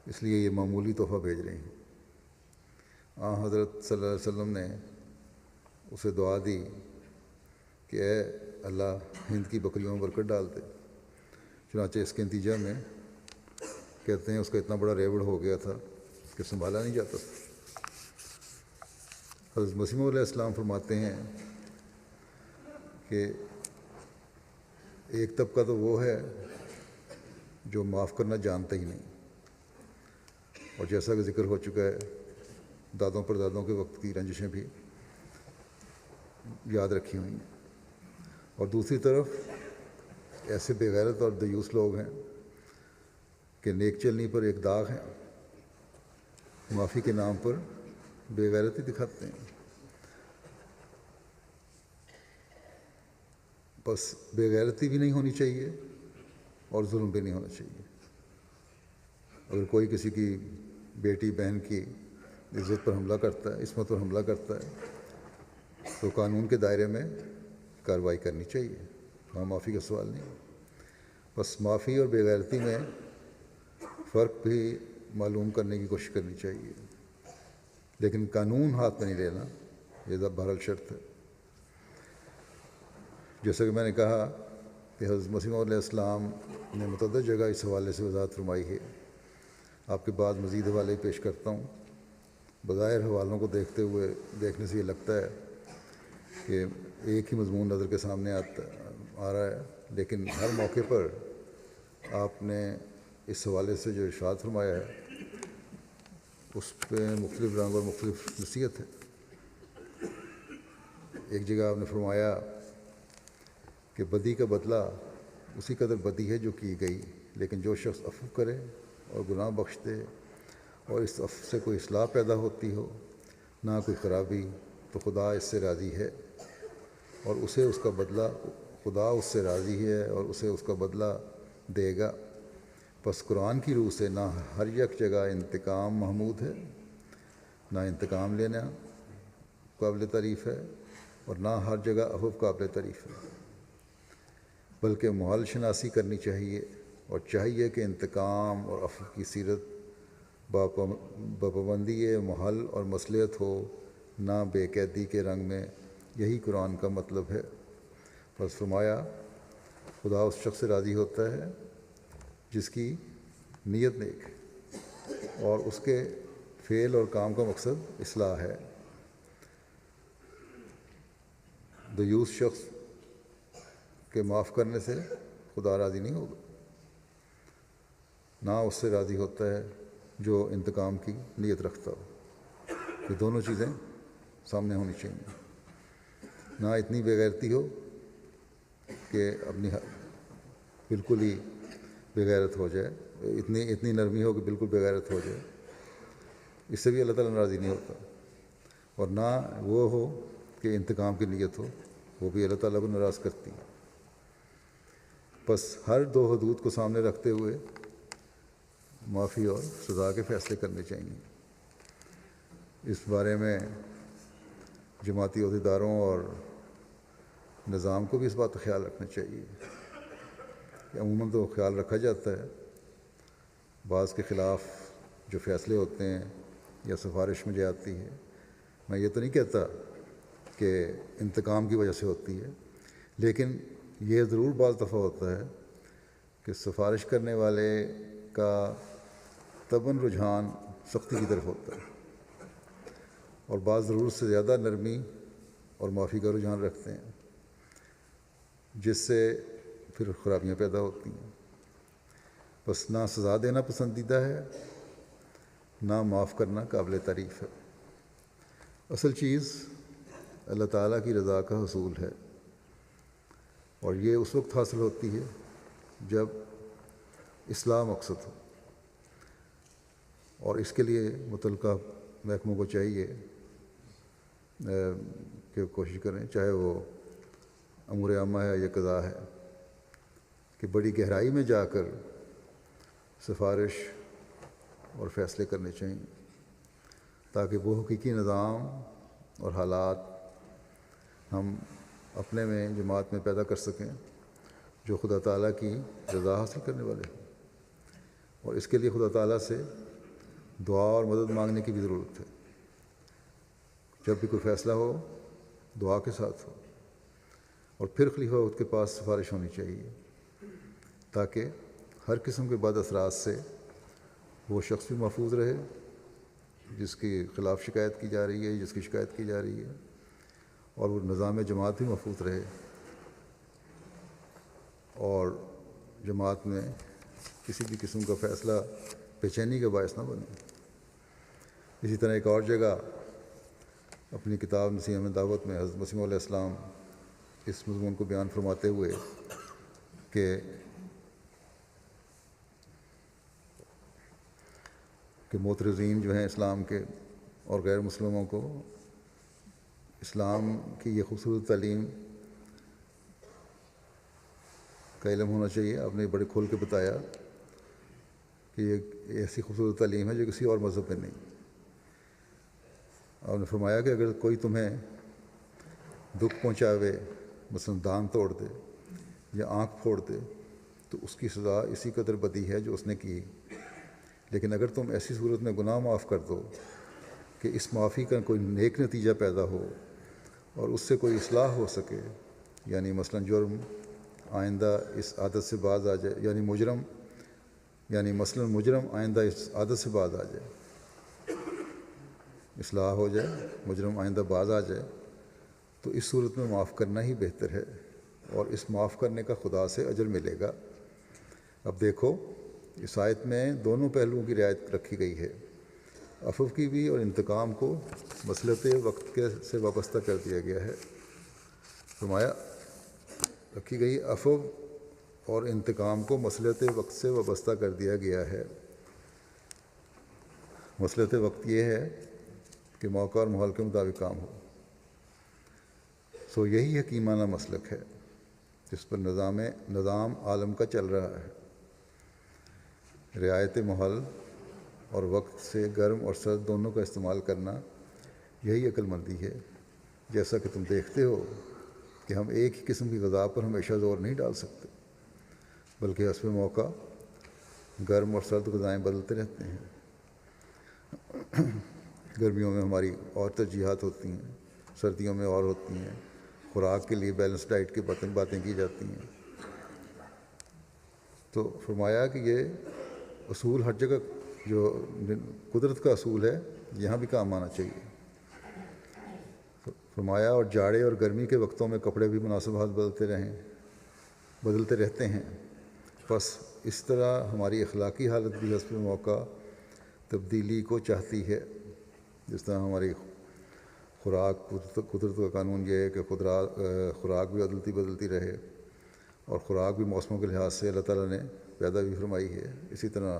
اس لیے یہ معمولی تحفہ بھیج رہے ہیں۔ حضرت صلی اللہ علیہ وسلم نے اسے دعا دی کہ اے اللہ ہند کی بکریوں میں برکت ڈال دے۔ چنانچہ اس کے نتیجہ میں کہتے ہیں اس کا اتنا بڑا ریوڑ ہو گیا تھا کہ سنبھالا نہیں جاتا تھا۔ حضرت مسیح علیہ السلام فرماتے ہیں کہ ایک طبقہ تو وہ ہے جو معاف کرنا جانتا ہی نہیں، اور جیسا کہ ذکر ہو چکا ہے دادوں پر دادوں کے وقت کی رنجشیں بھی یاد رکھی ہوئی ہیں، اور دوسری طرف ایسے بے غیرت اور دیوس لوگ ہیں کہ نیک چلنی پر ایک داغ ہے، معافی کے نام پر بے غیرتی دکھاتے ہیں۔ بس بے غیرتی بھی نہیں ہونی چاہیے اور ظلم بھی نہیں ہونا چاہیے۔ اگر کوئی کسی کی بیٹی بہن کی عزت پر حملہ کرتا ہے، عصمت پر حملہ کرتا ہے، تو قانون کے دائرے میں کارروائی کرنی چاہیے، وہاں معافی کا سوال نہیں۔ بس معافی اور بے غیرتی میں فرق بھی معلوم کرنے کی کوشش کرنی چاہیے، لیکن قانون ہاتھ میں نہیں لینا، یہ بہرحال شرط ہے۔ جیسا کہ میں نے کہا کہ حضرت مسیح موعود علیہ السلام نے متعدد جگہ اس حوالے سے وضاحت فرمائی ہے۔ آپ کے بعد مزید حوالے پیش کرتا ہوں۔ بظاہر حوالوں کو دیکھنے سے یہ لگتا ہے کہ ایک ہی مضمون نظر کے سامنے آ رہا ہے، لیکن ہر موقع پر آپ نے اس حوالے سے جو ارشاد فرمایا ہے اس پہ مختلف رنگ اور مختلف نصیحت ہے۔ ایک جگہ آپ نے فرمایا کہ بدی کا بدلہ اسی قدر بدی ہے جو کی گئی، لیکن جو شخص عفو کرے اور گناہ بخش دے اور اس عفو سے کوئی اصلاح پیدا ہوتی ہو، نہ کوئی خرابی، تو خدا اس سے راضی ہے اور اسے اس کا بدلہ، خدا اس سے راضی ہے اور اسے اس کا بدلہ دے گا۔ پس قرآن کی روح سے نہ ہر یک جگہ انتقام محمود ہے، نہ انتقام لینا قابل تعریف ہے، اور نہ ہر جگہ عفو قابل تعریف ہے، بلکہ محل شناسی کرنی چاہیے، اور چاہیے کہ انتقام اور عفو کی سیرت بپابندی محل اور مصلحت ہو، نہ بے قیدی کے رنگ میں۔ یہی قرآن کا مطلب ہے۔ پس فرمایا خدا اس شخص سے راضی ہوتا ہے جس کی نیت نیک ہے اور اس کے فعل اور کام کا مقصد اصلاح ہے۔ دیوس شخص کے معاف کرنے سے خدا راضی نہیں ہوگا، نہ اس سے راضی ہوتا ہے جو انتقام کی نیت رکھتا ہو۔ یہ دونوں چیزیں سامنے ہونی چاہیے، نہ اتنی بے غیرتی ہو کہ اپنی بالکل ہی بے غیرت ہو جائے، اتنی نرمی ہو کہ بالکل بے غیرت ہو جائے، اس سے بھی اللہ تعالیٰ ناراضی نہیں ہوتا، اور نہ وہ ہو کہ انتقام کی نیت ہو، وہ بھی اللہ تعالیٰ کو ناراض کرتی ہے۔ بس ہر دو حدود کو سامنے رکھتے ہوئے معافی اور سزا کے فیصلے کرنے چاہیے۔ اس بارے میں جماعتی عہدیداروں اور نظام کو بھی اس بات کا خیال رکھنا چاہیے کہ عموماً تو خیال رکھا جاتا ہے، بعض کے خلاف جو فیصلے ہوتے ہیں یا سفارش مجھے آتی ہے، میں یہ تو نہیں کہتا کہ انتقام کی وجہ سے ہوتی ہے، لیکن یہ ضرور بعض دفعہ ہوتا ہے کہ سفارش کرنے والے کا طبعاً رجحان سختی کی طرف ہوتا ہے، اور بعض ضرورت سے زیادہ نرمی اور معافی کا رجحان رکھتے ہیں، جس سے پھر خرابیاں پیدا ہوتی ہیں۔ بس نہ سزا دینا پسندیدہ ہے، نہ معاف کرنا قابل تعریف ہے۔ اصل چیز اللہ تعالیٰ کی رضا کا حصول ہے، اور یہ اس وقت حاصل ہوتی ہے جب اصلاح مقصد ہو، اور اس کے لیے متعلقہ محکموں کو چاہیے کہ کوشش کریں، چاہے وہ امور عامہ ہے یا قضاء ہے، کہ بڑی گہرائی میں جا کر سفارش اور فیصلے کرنے چاہیے، تاکہ وہ حقیقی نظام اور حالات ہم اپنے میں جماعت میں پیدا کر سکیں جو خدا تعالیٰ کی رضا حاصل کرنے والے ہیں۔ اور اس کے لیے خدا تعالیٰ سے دعا اور مدد مانگنے کی بھی ضرورت ہے۔ جب بھی کوئی فیصلہ ہو دعا کے ساتھ ہو، اور پھر خلیفہ کے پاس سفارش ہونی چاہیے، تاکہ ہر قسم کے بد اثرات سے وہ شخص بھی محفوظ رہے جس کے خلاف شکایت کی جا رہی ہے، جس کی شکایت کی جا رہی ہے، اور وہ نظام جماعت بھی محفوظ رہے، اور جماعت میں کسی بھی قسم کا فیصلہ بے چینی کا باعث نہ بنے۔ اسی طرح ایک اور جگہ اپنی کتاب نصیحت دعوت میں حضرت مسیح علیہ السلام اس مضمون کو بیان فرماتے ہوئے کہ معترضین جو ہیں اسلام کے اور غیر مسلموں کو اسلام کی یہ خوبصورت تعلیم کا علم ہونا چاہیے. آپ نے بڑے کھول کے بتایا کہ یہ ایسی خوبصورت تعلیم ہے جو کسی اور مذہب میں نہیں. آپ نے فرمایا کہ اگر کوئی تمہیں دکھ پہنچاوے، مثلا دان توڑ دے یا آنکھ پھوڑ دے، تو اس کی سزا اسی قدر بدی ہے جو اس نے کی. لیکن اگر تم ایسی صورت میں گناہ معاف کر دو کہ اس معافی کا کوئی نیک نتیجہ پیدا ہو اور اس سے کوئی اصلاح ہو سکے، یعنی مثلا جرم آئندہ اس عادت سے باز آ جائے، یعنی مثلا مجرم آئندہ اس عادت سے باز آ جائے، اصلاح ہو جائے، مجرم آئندہ باز آ جائے، تو اس صورت میں معاف کرنا ہی بہتر ہے اور اس معاف کرنے کا خدا سے اجر ملے گا. اب دیکھو اس آیت میں دونوں پہلوؤں کی رعایت رکھی گئی ہے، عفو کی بھی اور انتقام کو مصلحت وقت سے وابستہ کر دیا گیا ہے. فرمایا رکھی گئی عفو اور انتقام کو مصلحت وقت سے وابستہ کر دیا گیا ہے. مصلحت وقت یہ ہے کہ موقع اور ماحول کے مطابق کام ہو. یہی حکیمانہ مسلک ہے جس پر نظام عالم کا چل رہا ہے. رعایت ماحول اور وقت سے گرم اور سرد دونوں کا استعمال کرنا یہی عقل مندی ہے. جیسا کہ تم دیکھتے ہو کہ ہم ایک ہی قسم کی غذا پر ہمیشہ زور نہیں ڈال سکتے، بلکہ حسب موقع گرم اور سرد غذائیں بدلتے رہتے ہیں. گرمیوں میں ہماری اور ترجیحات ہوتی ہیں، سردیوں میں اور ہوتی ہیں. خوراک کے لیے بیلنس ڈائٹ کی باتیں کی جاتی ہیں. تو فرمایا کہ یہ اصول ہر جگہ جو قدرت کا اصول ہے یہاں بھی کام آنا چاہیے. فرمایا اور جاڑے اور گرمی کے وقتوں میں کپڑے بھی مناسبات بدلتے رہتے ہیں. بس اس طرح ہماری اخلاقی حالت بھی حسب موقع تبدیلی کو چاہتی ہے. جس طرح ہماری خوراک، قدرت کا قانون یہ ہے کہ خوراک بھی بدلتی رہے، اور خوراک بھی موسموں کے لحاظ سے اللہ تعالیٰ نے پیدا بھی فرمائی ہے. اسی طرح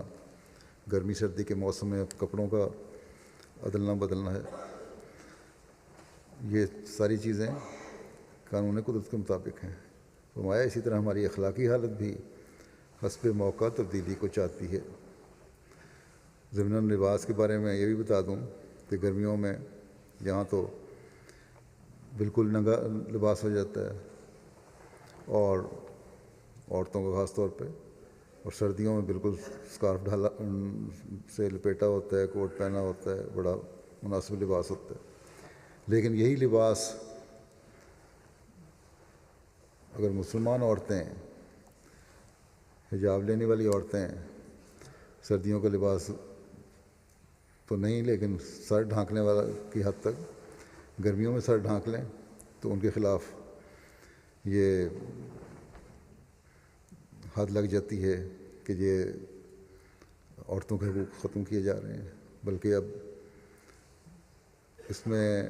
گرمی سردی کے موسم میں کپڑوں کا عدلنا بدلنا ہے. یہ ساری چیزیں قانون قدرت کے مطابق ہیں. فرمایا اسی طرح ہماری اخلاقی حالت بھی حسب موقع تبدیلی کو چاہتی ہے. ضمناً لباس کے بارے میں یہ بھی بتا دوں کہ گرمیوں میں یہاں تو بالکل ننگا لباس ہو جاتا ہے، اور عورتوں کا خاص طور پہ، اور سردیوں میں بالکل اسکارف ڈھالا سے لپیٹا ہوتا ہے، کوٹ پہنا ہوتا ہے، بڑا مناسب لباس ہوتا ہے. لیکن یہی لباس اگر مسلمان عورتیں، حجاب لینے والی عورتیں، سردیوں کا لباس تو نہیں لیکن سر ڈھانکنے والا کی حد تک گرمیوں میں سر ڈھانک لیں تو ان کے خلاف یہ حد لگ جاتی ہے کہ یہ عورتوں کے حقوق ختم کیے جا رہے ہیں. بلکہ اب اس میں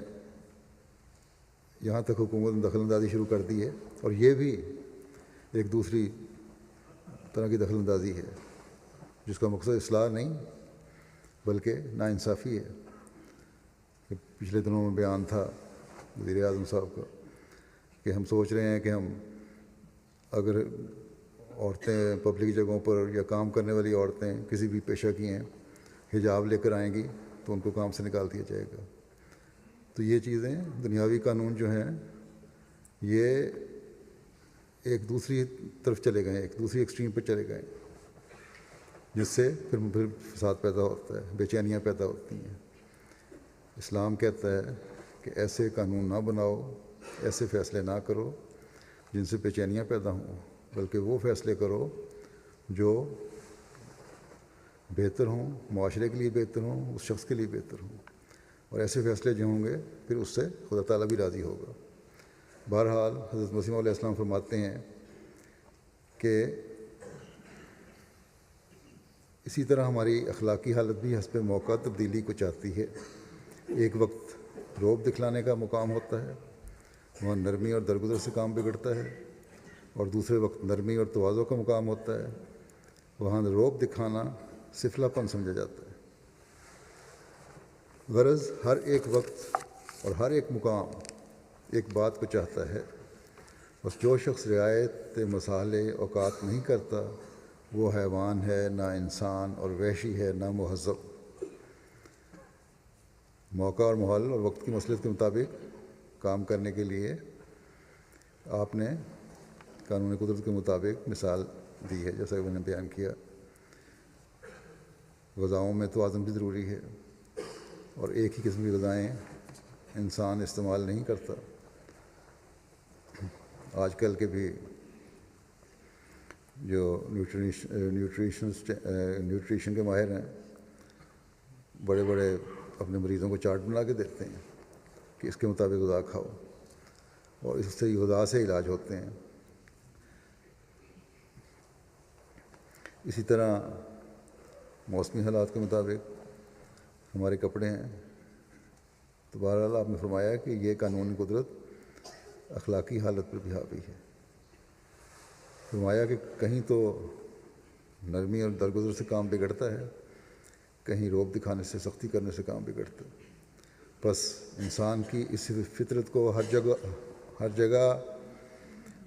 یہاں تک حکومت نے دخل اندازی شروع کر دی ہے، اور یہ بھی ایک دوسری طرح کی دخل اندازی ہے جس کا مقصد اصلاح نہیں بلکہ ناانصافی ہے. کہ پچھلے دنوں میں بیان تھا وزیر اعظم صاحب کا کہ ہم سوچ رہے ہیں کہ ہم اگر عورتیں پبلک جگہوں پر یا کام کرنے والی عورتیں کسی بھی پیشہ کی ہیں حجاب لے کر آئیں گی تو ان کو کام سے نکال دیا جائے گا. تو یہ چیزیں دنیاوی قانون جو ہیں یہ ایک دوسری طرف چلے گئے، ایک دوسری ایکسٹریم پہ چلے گئے، جس سے پھر فساد پیدا ہوتا ہے، بے چینیاں پیدا ہوتی ہیں. اسلام کہتا ہے کہ ایسے قانون نہ بناؤ، ایسے فیصلے نہ کرو جن سے بے چینیاں پیدا ہوں، بلکہ وہ فیصلے کرو جو بہتر ہوں، معاشرے کے لیے بہتر ہوں، اس شخص کے لیے بہتر ہوں. اور ایسے فیصلے جو ہوں گے پھر اس سے خدا تعالیٰ بھی راضی ہوگا. بہرحال حضرت مسیح علیہ السلام فرماتے ہیں کہ اسی طرح ہماری اخلاقی حالت بھی حسب موقع تبدیلی کو چاہتی ہے۔ ایک وقت رعب دکھلانے کا مقام ہوتا ہے، وہاں نرمی اور درگزر سے کام بگڑتا ہے، اور دوسرے وقت نرمی اور تواضع کا مقام ہوتا ہے، وہاں رعب دکھانا سفلا پن سمجھا جاتا ہے۔ غرض ہر ایک وقت اور ہر ایک مقام ایک بات کو چاہتا ہے، بس جو شخص رعایت مصالح اوقات نہیں کرتا وہ حیوان ہے، نہ انسان، اور وحشی ہے، نہ مہذب۔ موقع اور ماحول اور وقت کی مصلحت کے مطابق کام کرنے کے لیے آپ نے قانون قدرت کے مطابق مثال دی ہے، جیسا کہ میں نے بیان کیا۔ غذاؤں میں توازن بھی ضروری ہے، اور ایک ہی قسم کی غذائیں انسان استعمال نہیں کرتا۔ آج کل کے بھی جو نیوٹریشن کے ماہر ہیں، بڑے بڑے اپنے مریضوں کو چارٹ بنا کے دیتے ہیں کہ اس کے مطابق غذا کھاؤ، اور اس سے غذا سے علاج ہوتے ہیں۔ اسی طرح موسمی حالات کے مطابق ہمارے کپڑے ہیں، تو بہرحال آپ نے فرمایا کہ یہ قانونی قدرت اخلاقی حالت پر بھی حاوی ہے۔ فرمایا کہ کہیں تو نرمی اور درگزر سے کام بگڑتا ہے، کہیں رعب دکھانے سے، سختی کرنے سے کام بگڑتا ہے۔ بس انسان کی اس فطرت کو ہر جگہ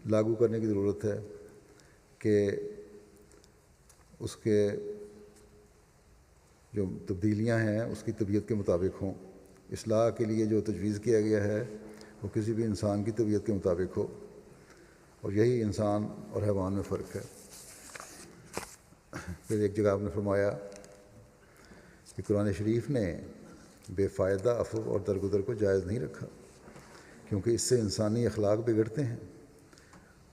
لاگو کرنے کی ضرورت ہے کہ اس کے جو تبدیلیاں ہیں اس کی طبیعت کے مطابق ہوں۔ اصلاح کے لیے جو تجویز کیا گیا ہے وہ کسی بھی انسان کی طبیعت کے مطابق ہو، اور یہی انسان اور حیوان میں فرق ہے۔ پھر ایک جگہ آپ نے فرمایا کہ قرآن شریف نے بے فائدہ عفو اور درگزر کو جائز نہیں رکھا، کیونکہ اس سے انسانی اخلاق بگڑتے ہیں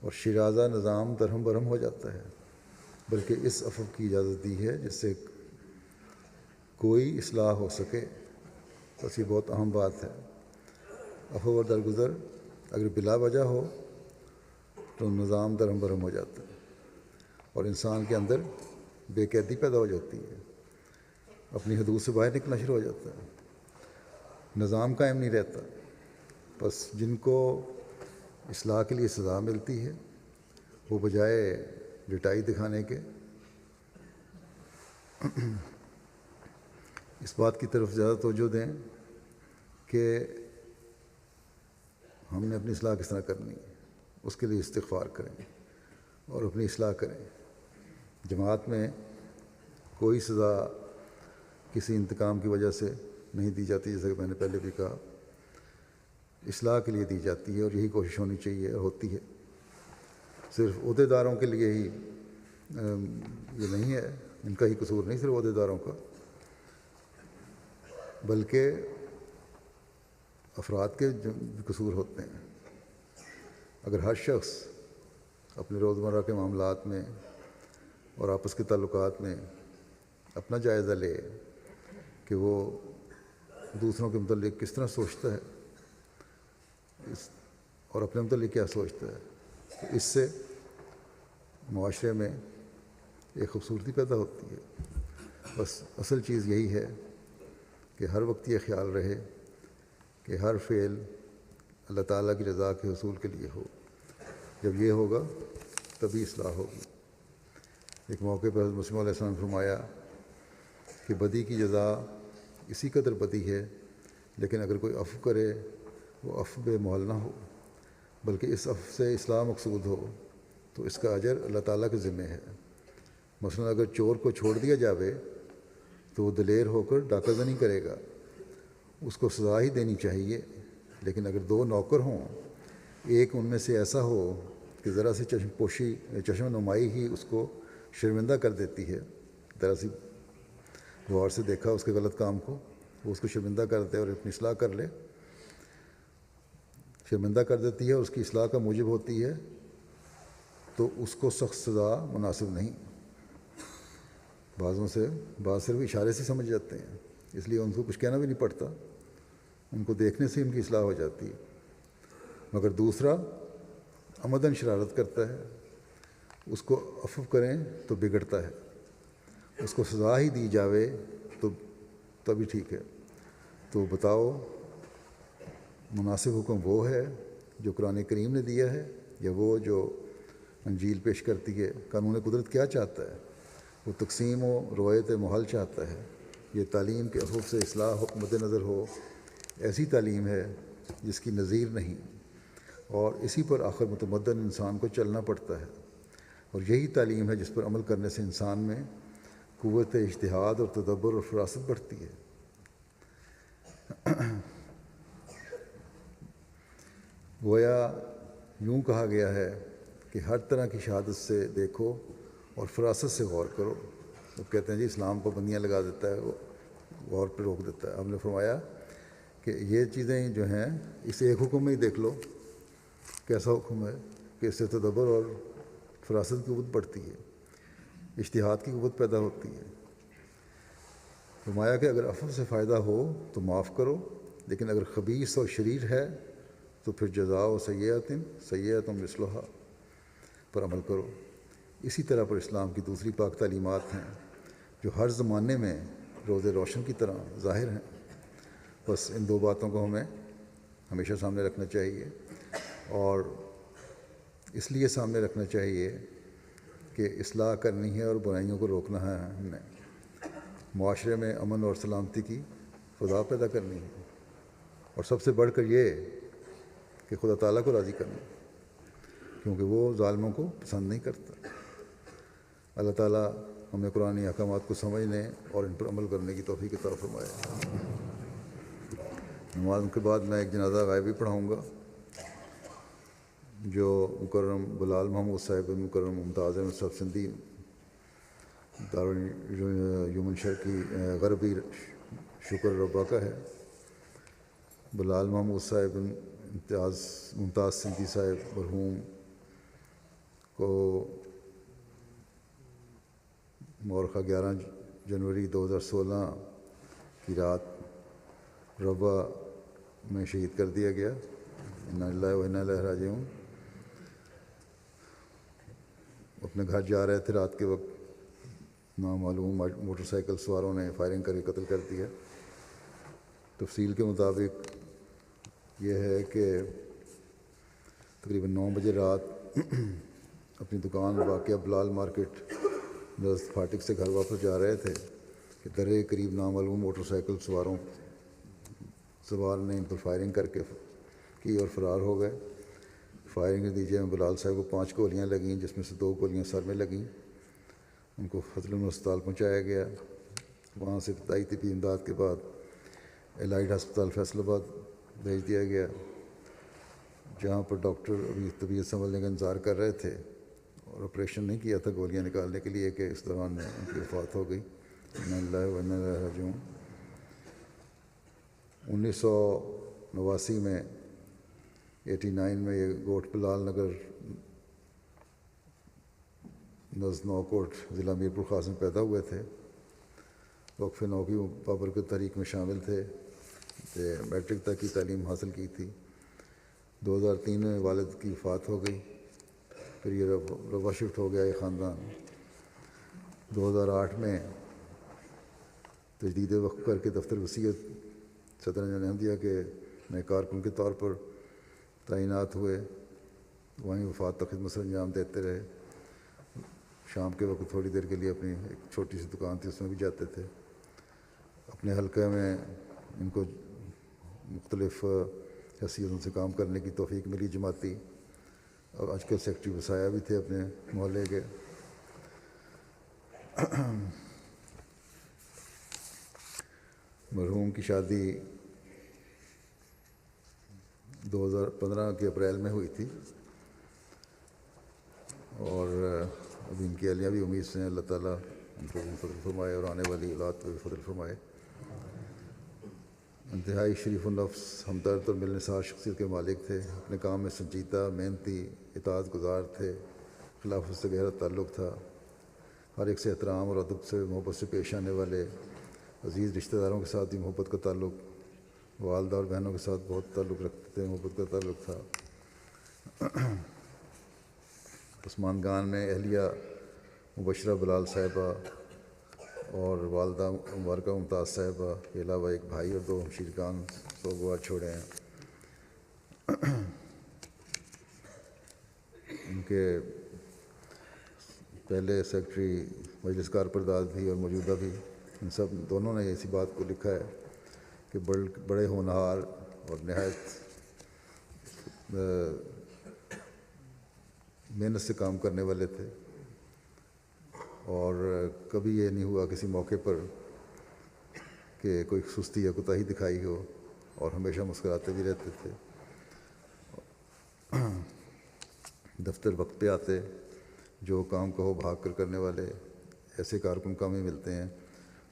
اور شیرازہ نظام درہم برہم ہو جاتا ہے، بلکہ اس عفو کی اجازت دی ہے جس سے کوئی اصلاح ہو سکے۔ بس یہ بہت اہم بات ہے۔ عفو اور درگزر اگر بلا وجہ ہو تو نظام درہم برہم ہو جاتا ہے، اور انسان کے اندر بے قیدی پیدا ہو جاتی ہے، اپنی حدود سے باہر نکلنا شروع ہو جاتا ہے، نظام قائم نہیں رہتا۔ بس جن کو اصلاح کے لیے سزا ملتی ہے وہ بجائے ڈٹائی دکھانے کے اس بات کی طرف زیادہ توجہ دیں کہ ہم نے اپنی اصلاح کس طرح کرنی ہے، اس کے لیے استغفار کریں اور اپنی اصلاح کریں۔ جماعت میں کوئی سزا کسی انتقام کی وجہ سے نہیں دی جاتی، جیسا کہ میں نے پہلے بھی کہا، اصلاح کے لیے دی جاتی ہے، اور یہی کوشش ہونی چاہیے اور ہوتی ہے۔ صرف عہدے داروں کے لیے ہی یہ نہیں ہے، ان کا ہی قصور نہیں صرف عہدے داروں کا، بلکہ افراد کے بھی قصور ہوتے ہیں۔ اگر ہر شخص اپنے روزمرہ کے معاملات میں اور آپس کے تعلقات میں اپنا جائزہ لے کہ وہ دوسروں کے متعلق کس طرح سوچتا ہے اور اپنے متعلق کیا سوچتا ہے، تو اس سے معاشرے میں ایک خوبصورتی پیدا ہوتی ہے۔ بس اصل چیز یہی ہے کہ ہر وقت یہ خیال رہے کہ ہر فعل اللہ تعالیٰ کی رضا کے حصول کے لیے ہو۔ جب یہ ہوگا تبھی اصلاح ہوگی۔ ایک موقع پر حضرت مسیح علیہ السلام نے فرمایا کہ بدی کی جزا اسی قدر بدی ہے، لیکن اگر کوئی عفو کرے وہ عفو بے محل نہ ہو، بلکہ اس عفو سے اصلاح مقصود ہو تو اس کا اجر اللہ تعالیٰ کے ذمہ ہے۔ مثلا اگر چور کو چھوڑ دیا جاوے تو وہ دلیر ہو کر ڈاکہ زنی کرے گا، اس کو سزا ہی دینی چاہیے۔ لیکن اگر دو نوکر ہوں، ایک ان میں سے ایسا ہو کہ ذرا سی چشم نمائی ہی اس کو شرمندہ کر دیتی ہے، ذرا سی غور سے دیکھا اس کے غلط کام کو، وہ اس کو شرمندہ کر دے اور اپنی اصلاح کر لے، شرمندہ کر دیتی ہے اور اس کی اصلاح کا موجب ہوتی ہے، تو اس کو سخت سزا مناسب نہیں۔ بعض صرف اشارے سے سمجھ جاتے ہیں، اس لیے ان کو کچھ کہنا بھی نہیں پڑتا، ان کو دیکھنے سے ان کی اصلاح ہو جاتی ہے۔ مگر دوسرا عمداً شرارت کرتا ہے، اس کو عفو کریں تو بگڑتا ہے، اس کو سزا ہی دی جاوے تو تبھی ٹھیک ہے۔ تو بتاؤ مناسب حکم وہ ہے جو قرآن کریم نے دیا ہے یا وہ جو انجیل پیش کرتی ہے؟ قانون قدرت کیا چاہتا ہے؟ وہ تقسیم و روایت محل چاہتا ہے۔ یہ تعلیم کے افق سے اصلاح مد نظر ہو، ایسی تعلیم ہے جس کی نظیر نہیں، اور اسی پر آخر متمدن انسان کو چلنا پڑتا ہے، اور یہی تعلیم ہے جس پر عمل کرنے سے انسان میں قوت اجتہاد اور تدبر اور فراست بڑھتی ہے۔ گویا یوں کہا گیا ہے کہ ہر طرح کی شہادت سے دیکھو اور فراست سے غور کرو۔ وہ کہتے ہیں جی اسلام پابندیاں لگا دیتا ہے، وہ غور پہ روک دیتا ہے۔ ہم نے فرمایا کہ یہ چیزیں جو ہیں اس ایک حکم میں ہی دیکھ لو، کیسا حکم ہے کہ اس سے تدبر اور فراست کی قوت بڑھتی ہے، اجتہاد کی قوت پیدا ہوتی ہے۔ فرمایا کہ اگر عفو سے فائدہ ہو تو معاف کرو، لیکن اگر خبیث اور شریر ہے تو پھر جزا و سیئۃ مثلھا پر عمل کرو۔ اسی طرح پر اسلام کی دوسری پاک تعلیمات ہیں جو ہر زمانے میں روز روشن کی طرح ظاہر ہیں۔ بس ان دو باتوں کو ہمیں ہمیشہ سامنے رکھنا چاہیے، اور اس لیے سامنے رکھنا چاہیے کہ اصلاح کرنی ہے اور برائیوں کو روکنا ہے۔ ہم نے معاشرے میں امن اور سلامتی کی فضا پیدا کرنی ہے، اور سب سے بڑھ کر یہ کہ خدا تعالیٰ کو راضی کرنا، کیونکہ وہ ظالموں کو پسند نہیں کرتا۔ اللہ تعالیٰ ہمیں قرآن احکامات کو سمجھنے اور ان پر عمل کرنے کی توفیق عطا فرمائے۔ نماز کے بعد میں ایک جنازہ غائبی پڑھاؤں گا جو مکرم بلال محمود صاحب مکرم ممتاز احمد صاحب سندھی دارالعلوم شرقی غربی شکر ربا کا ہے۔ بلال محمود صاحب ممتاز سندھی صاحب مرحوم کو مورخہ 11 جنوری 2016 کی رات ربا میں شہید کر دیا گیا۔ انا للہ و انا الیہ راجعون۔ اپنے گھر جا رہے تھے، رات کے وقت نامعلوم موٹر سائیکل سواروں نے فائرنگ کر کے قتل کر دیا۔ تفصیل کے مطابق یہ ہے کہ تقریباً 9 بجے رات اپنی دکان واقعہ بلال مارکیٹ نزد فاٹک سے گھر واپس جا رہے تھے کہ درے قریب نامعلوم موٹر سائیکل سوار نے ان پر فائرنگ کر کے کی اور فرار ہو گئے۔ فائرنگ کے نتیجے میں بلال صاحب کو 5 گولیاں لگیں، جس میں سے 2 گولیاں سر میں لگیں۔ ان کو فضل اسپتال پہنچایا گیا، وہاں سے ابتدائی طبی امداد کے بعد الائٹ ہسپتال فیصل آباد بھیج دیا گیا، جہاں پر ڈاکٹر ابھی طبیعت سنبھلنے کا انتظار کر رہے تھے اور آپریشن نہیں کیا تھا گولیاں نکالنے کے لیے کہ اس دوران میں ان کی وفات ہو گئی۔ انا للہ و انا الیہ راجعون۔ 1989 میں 89 میں یہ گوٹ بلال نگر نزد نوکوٹ ضلع میرپور خاص میں پیدا ہوئے تھے۔ وقف نو کی بابرکت تحریک میں شامل تھے، میٹرک تک کی تعلیم حاصل کی تھی۔ 2003 میں والد کی وفات ہو گئی، پھر یہ ربا شفٹ ہو گیا یہ خاندان۔ 2008 میں تجدید وقف کر کے دفتر وصیت صدر انجمن احمدیہ کے نئے کارکن کے طور پر تعینات ہوئے، وہیں وفات تک خدمت سر انجام دیتے رہے۔ شام کے وقت تھوڑی دیر کے لیے اپنی ایک چھوٹی سی دکان تھی، اس میں بھی جاتے تھے۔ اپنے حلقے میں ان کو مختلف حیثیتوں سے کام کرنے کی توفیق ملی، جماعتی، اور آج کل سیکٹری وسایا بھی تھے اپنے محلے کے۔ مرحوم کی شادی 2015 کے اپریل میں ہوئی تھی، اور ابھی ان کی اہلیہ بھی امید سے ہیں اللہ تعالیٰ ان کو بھی فضل فرمائے اور آنے والی اولاد پہ بھی فضل فرمائے۔ انتہائی شریف النفس، ہمدرد اور ملنسار شخصیت کے مالک تھے۔ اپنے کام میں سنجیدہ، محنتی، اطاعت گزار تھے۔ خلافت سے گہرا تعلق تھا۔ ہر ایک سے احترام اور ادب سے محبت سے پیش آنے والے، عزیز رشتہ داروں کے ساتھ بھی محبت کا تعلق، والدہ اور بہنوں کے ساتھ بہت تعلق رکھتے تھے، محبت کا تعلق تھا۔ عثمان گان میں اہلیہ مبشرہ بلال صاحبہ اور والدہ مبارکہ ممتاز صاحبہ کے علاوہ ایک بھائی اور 2 ہمشیرکان سوگوار چھوڑے ہیں. ان کے پہلے سیکرٹری مجلس کارپرداد بھی اور موجودہ بھی، ان سب دونوں نے اسی بات کو لکھا ہے کہ بڑے ہونہار اور نہایت محنت سے کام کرنے والے تھے، اور کبھی یہ نہیں ہوا کسی موقع پر کہ کوئی سستی یا کوتاہی دکھائی ہو، اور ہمیشہ مسکراتے بھی رہتے تھے. دفتر وقت پہ آتے، جو کام کہو بھاگ کر کرنے والے ایسے کارکن کم ہی ملتے ہیں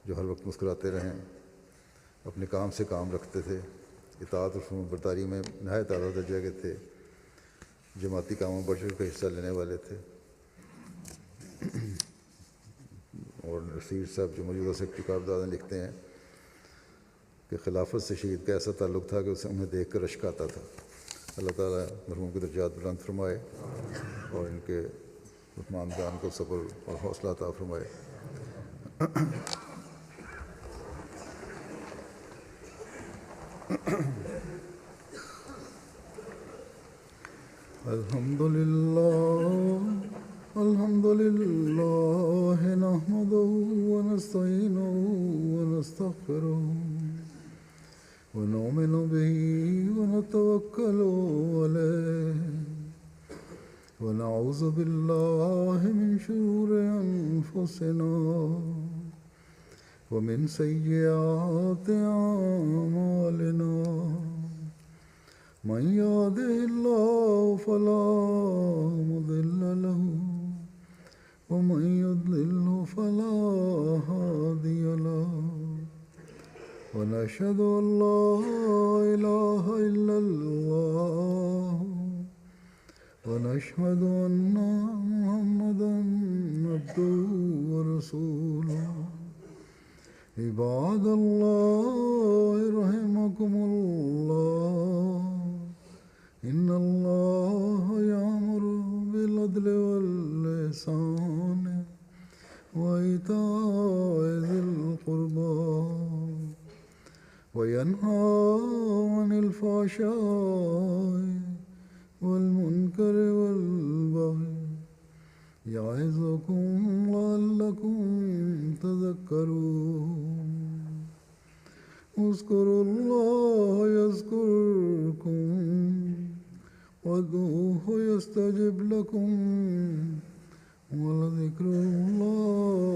جو ہر وقت مسکراتے رہیں. اپنے کام سے کام رکھتے تھے، اطاعت اور فرمانبرداری میں نہایت اعلیٰ درجے کے تھے، جماعتی کاموں بڑھ چڑھ کر حصہ لینے والے تھے. اور نصیر صاحب جو موجودہ سیکرٹری کارپرداد لکھتے ہیں کہ خلافت سے شہید کا ایسا تعلق تھا کہ اسے انہیں دیکھ کر اشک آتا تھا. اللہ تعالیٰ مرحوم کے درجات بلند فرمائے اور ان کے خاندان کو صبر اور حوصلہ عطا فرمائے. الحمد للہ نحمده ونستعینه ونستغفره ونؤمن به ونتوکل علیہ ونعوذ باللہ من شرور انفسنا ومن سیئات اعمالنا من يهده الله فلا مضل له ومن يضلل فلا هادي له ونشهد أن لا إله إلا الله ونشهد أن محمدا عبده ورسوله. عباد الله رحمكم الله، إن الله يأمر بالعدل والإحسان وإيتاء ذي القربى وينهى عن الفحشاء والمنكر والبغي يعظكم لعلكم تذكرون. اذكروا الله يذكركم وادعوه يستجب لكم ولذكر الله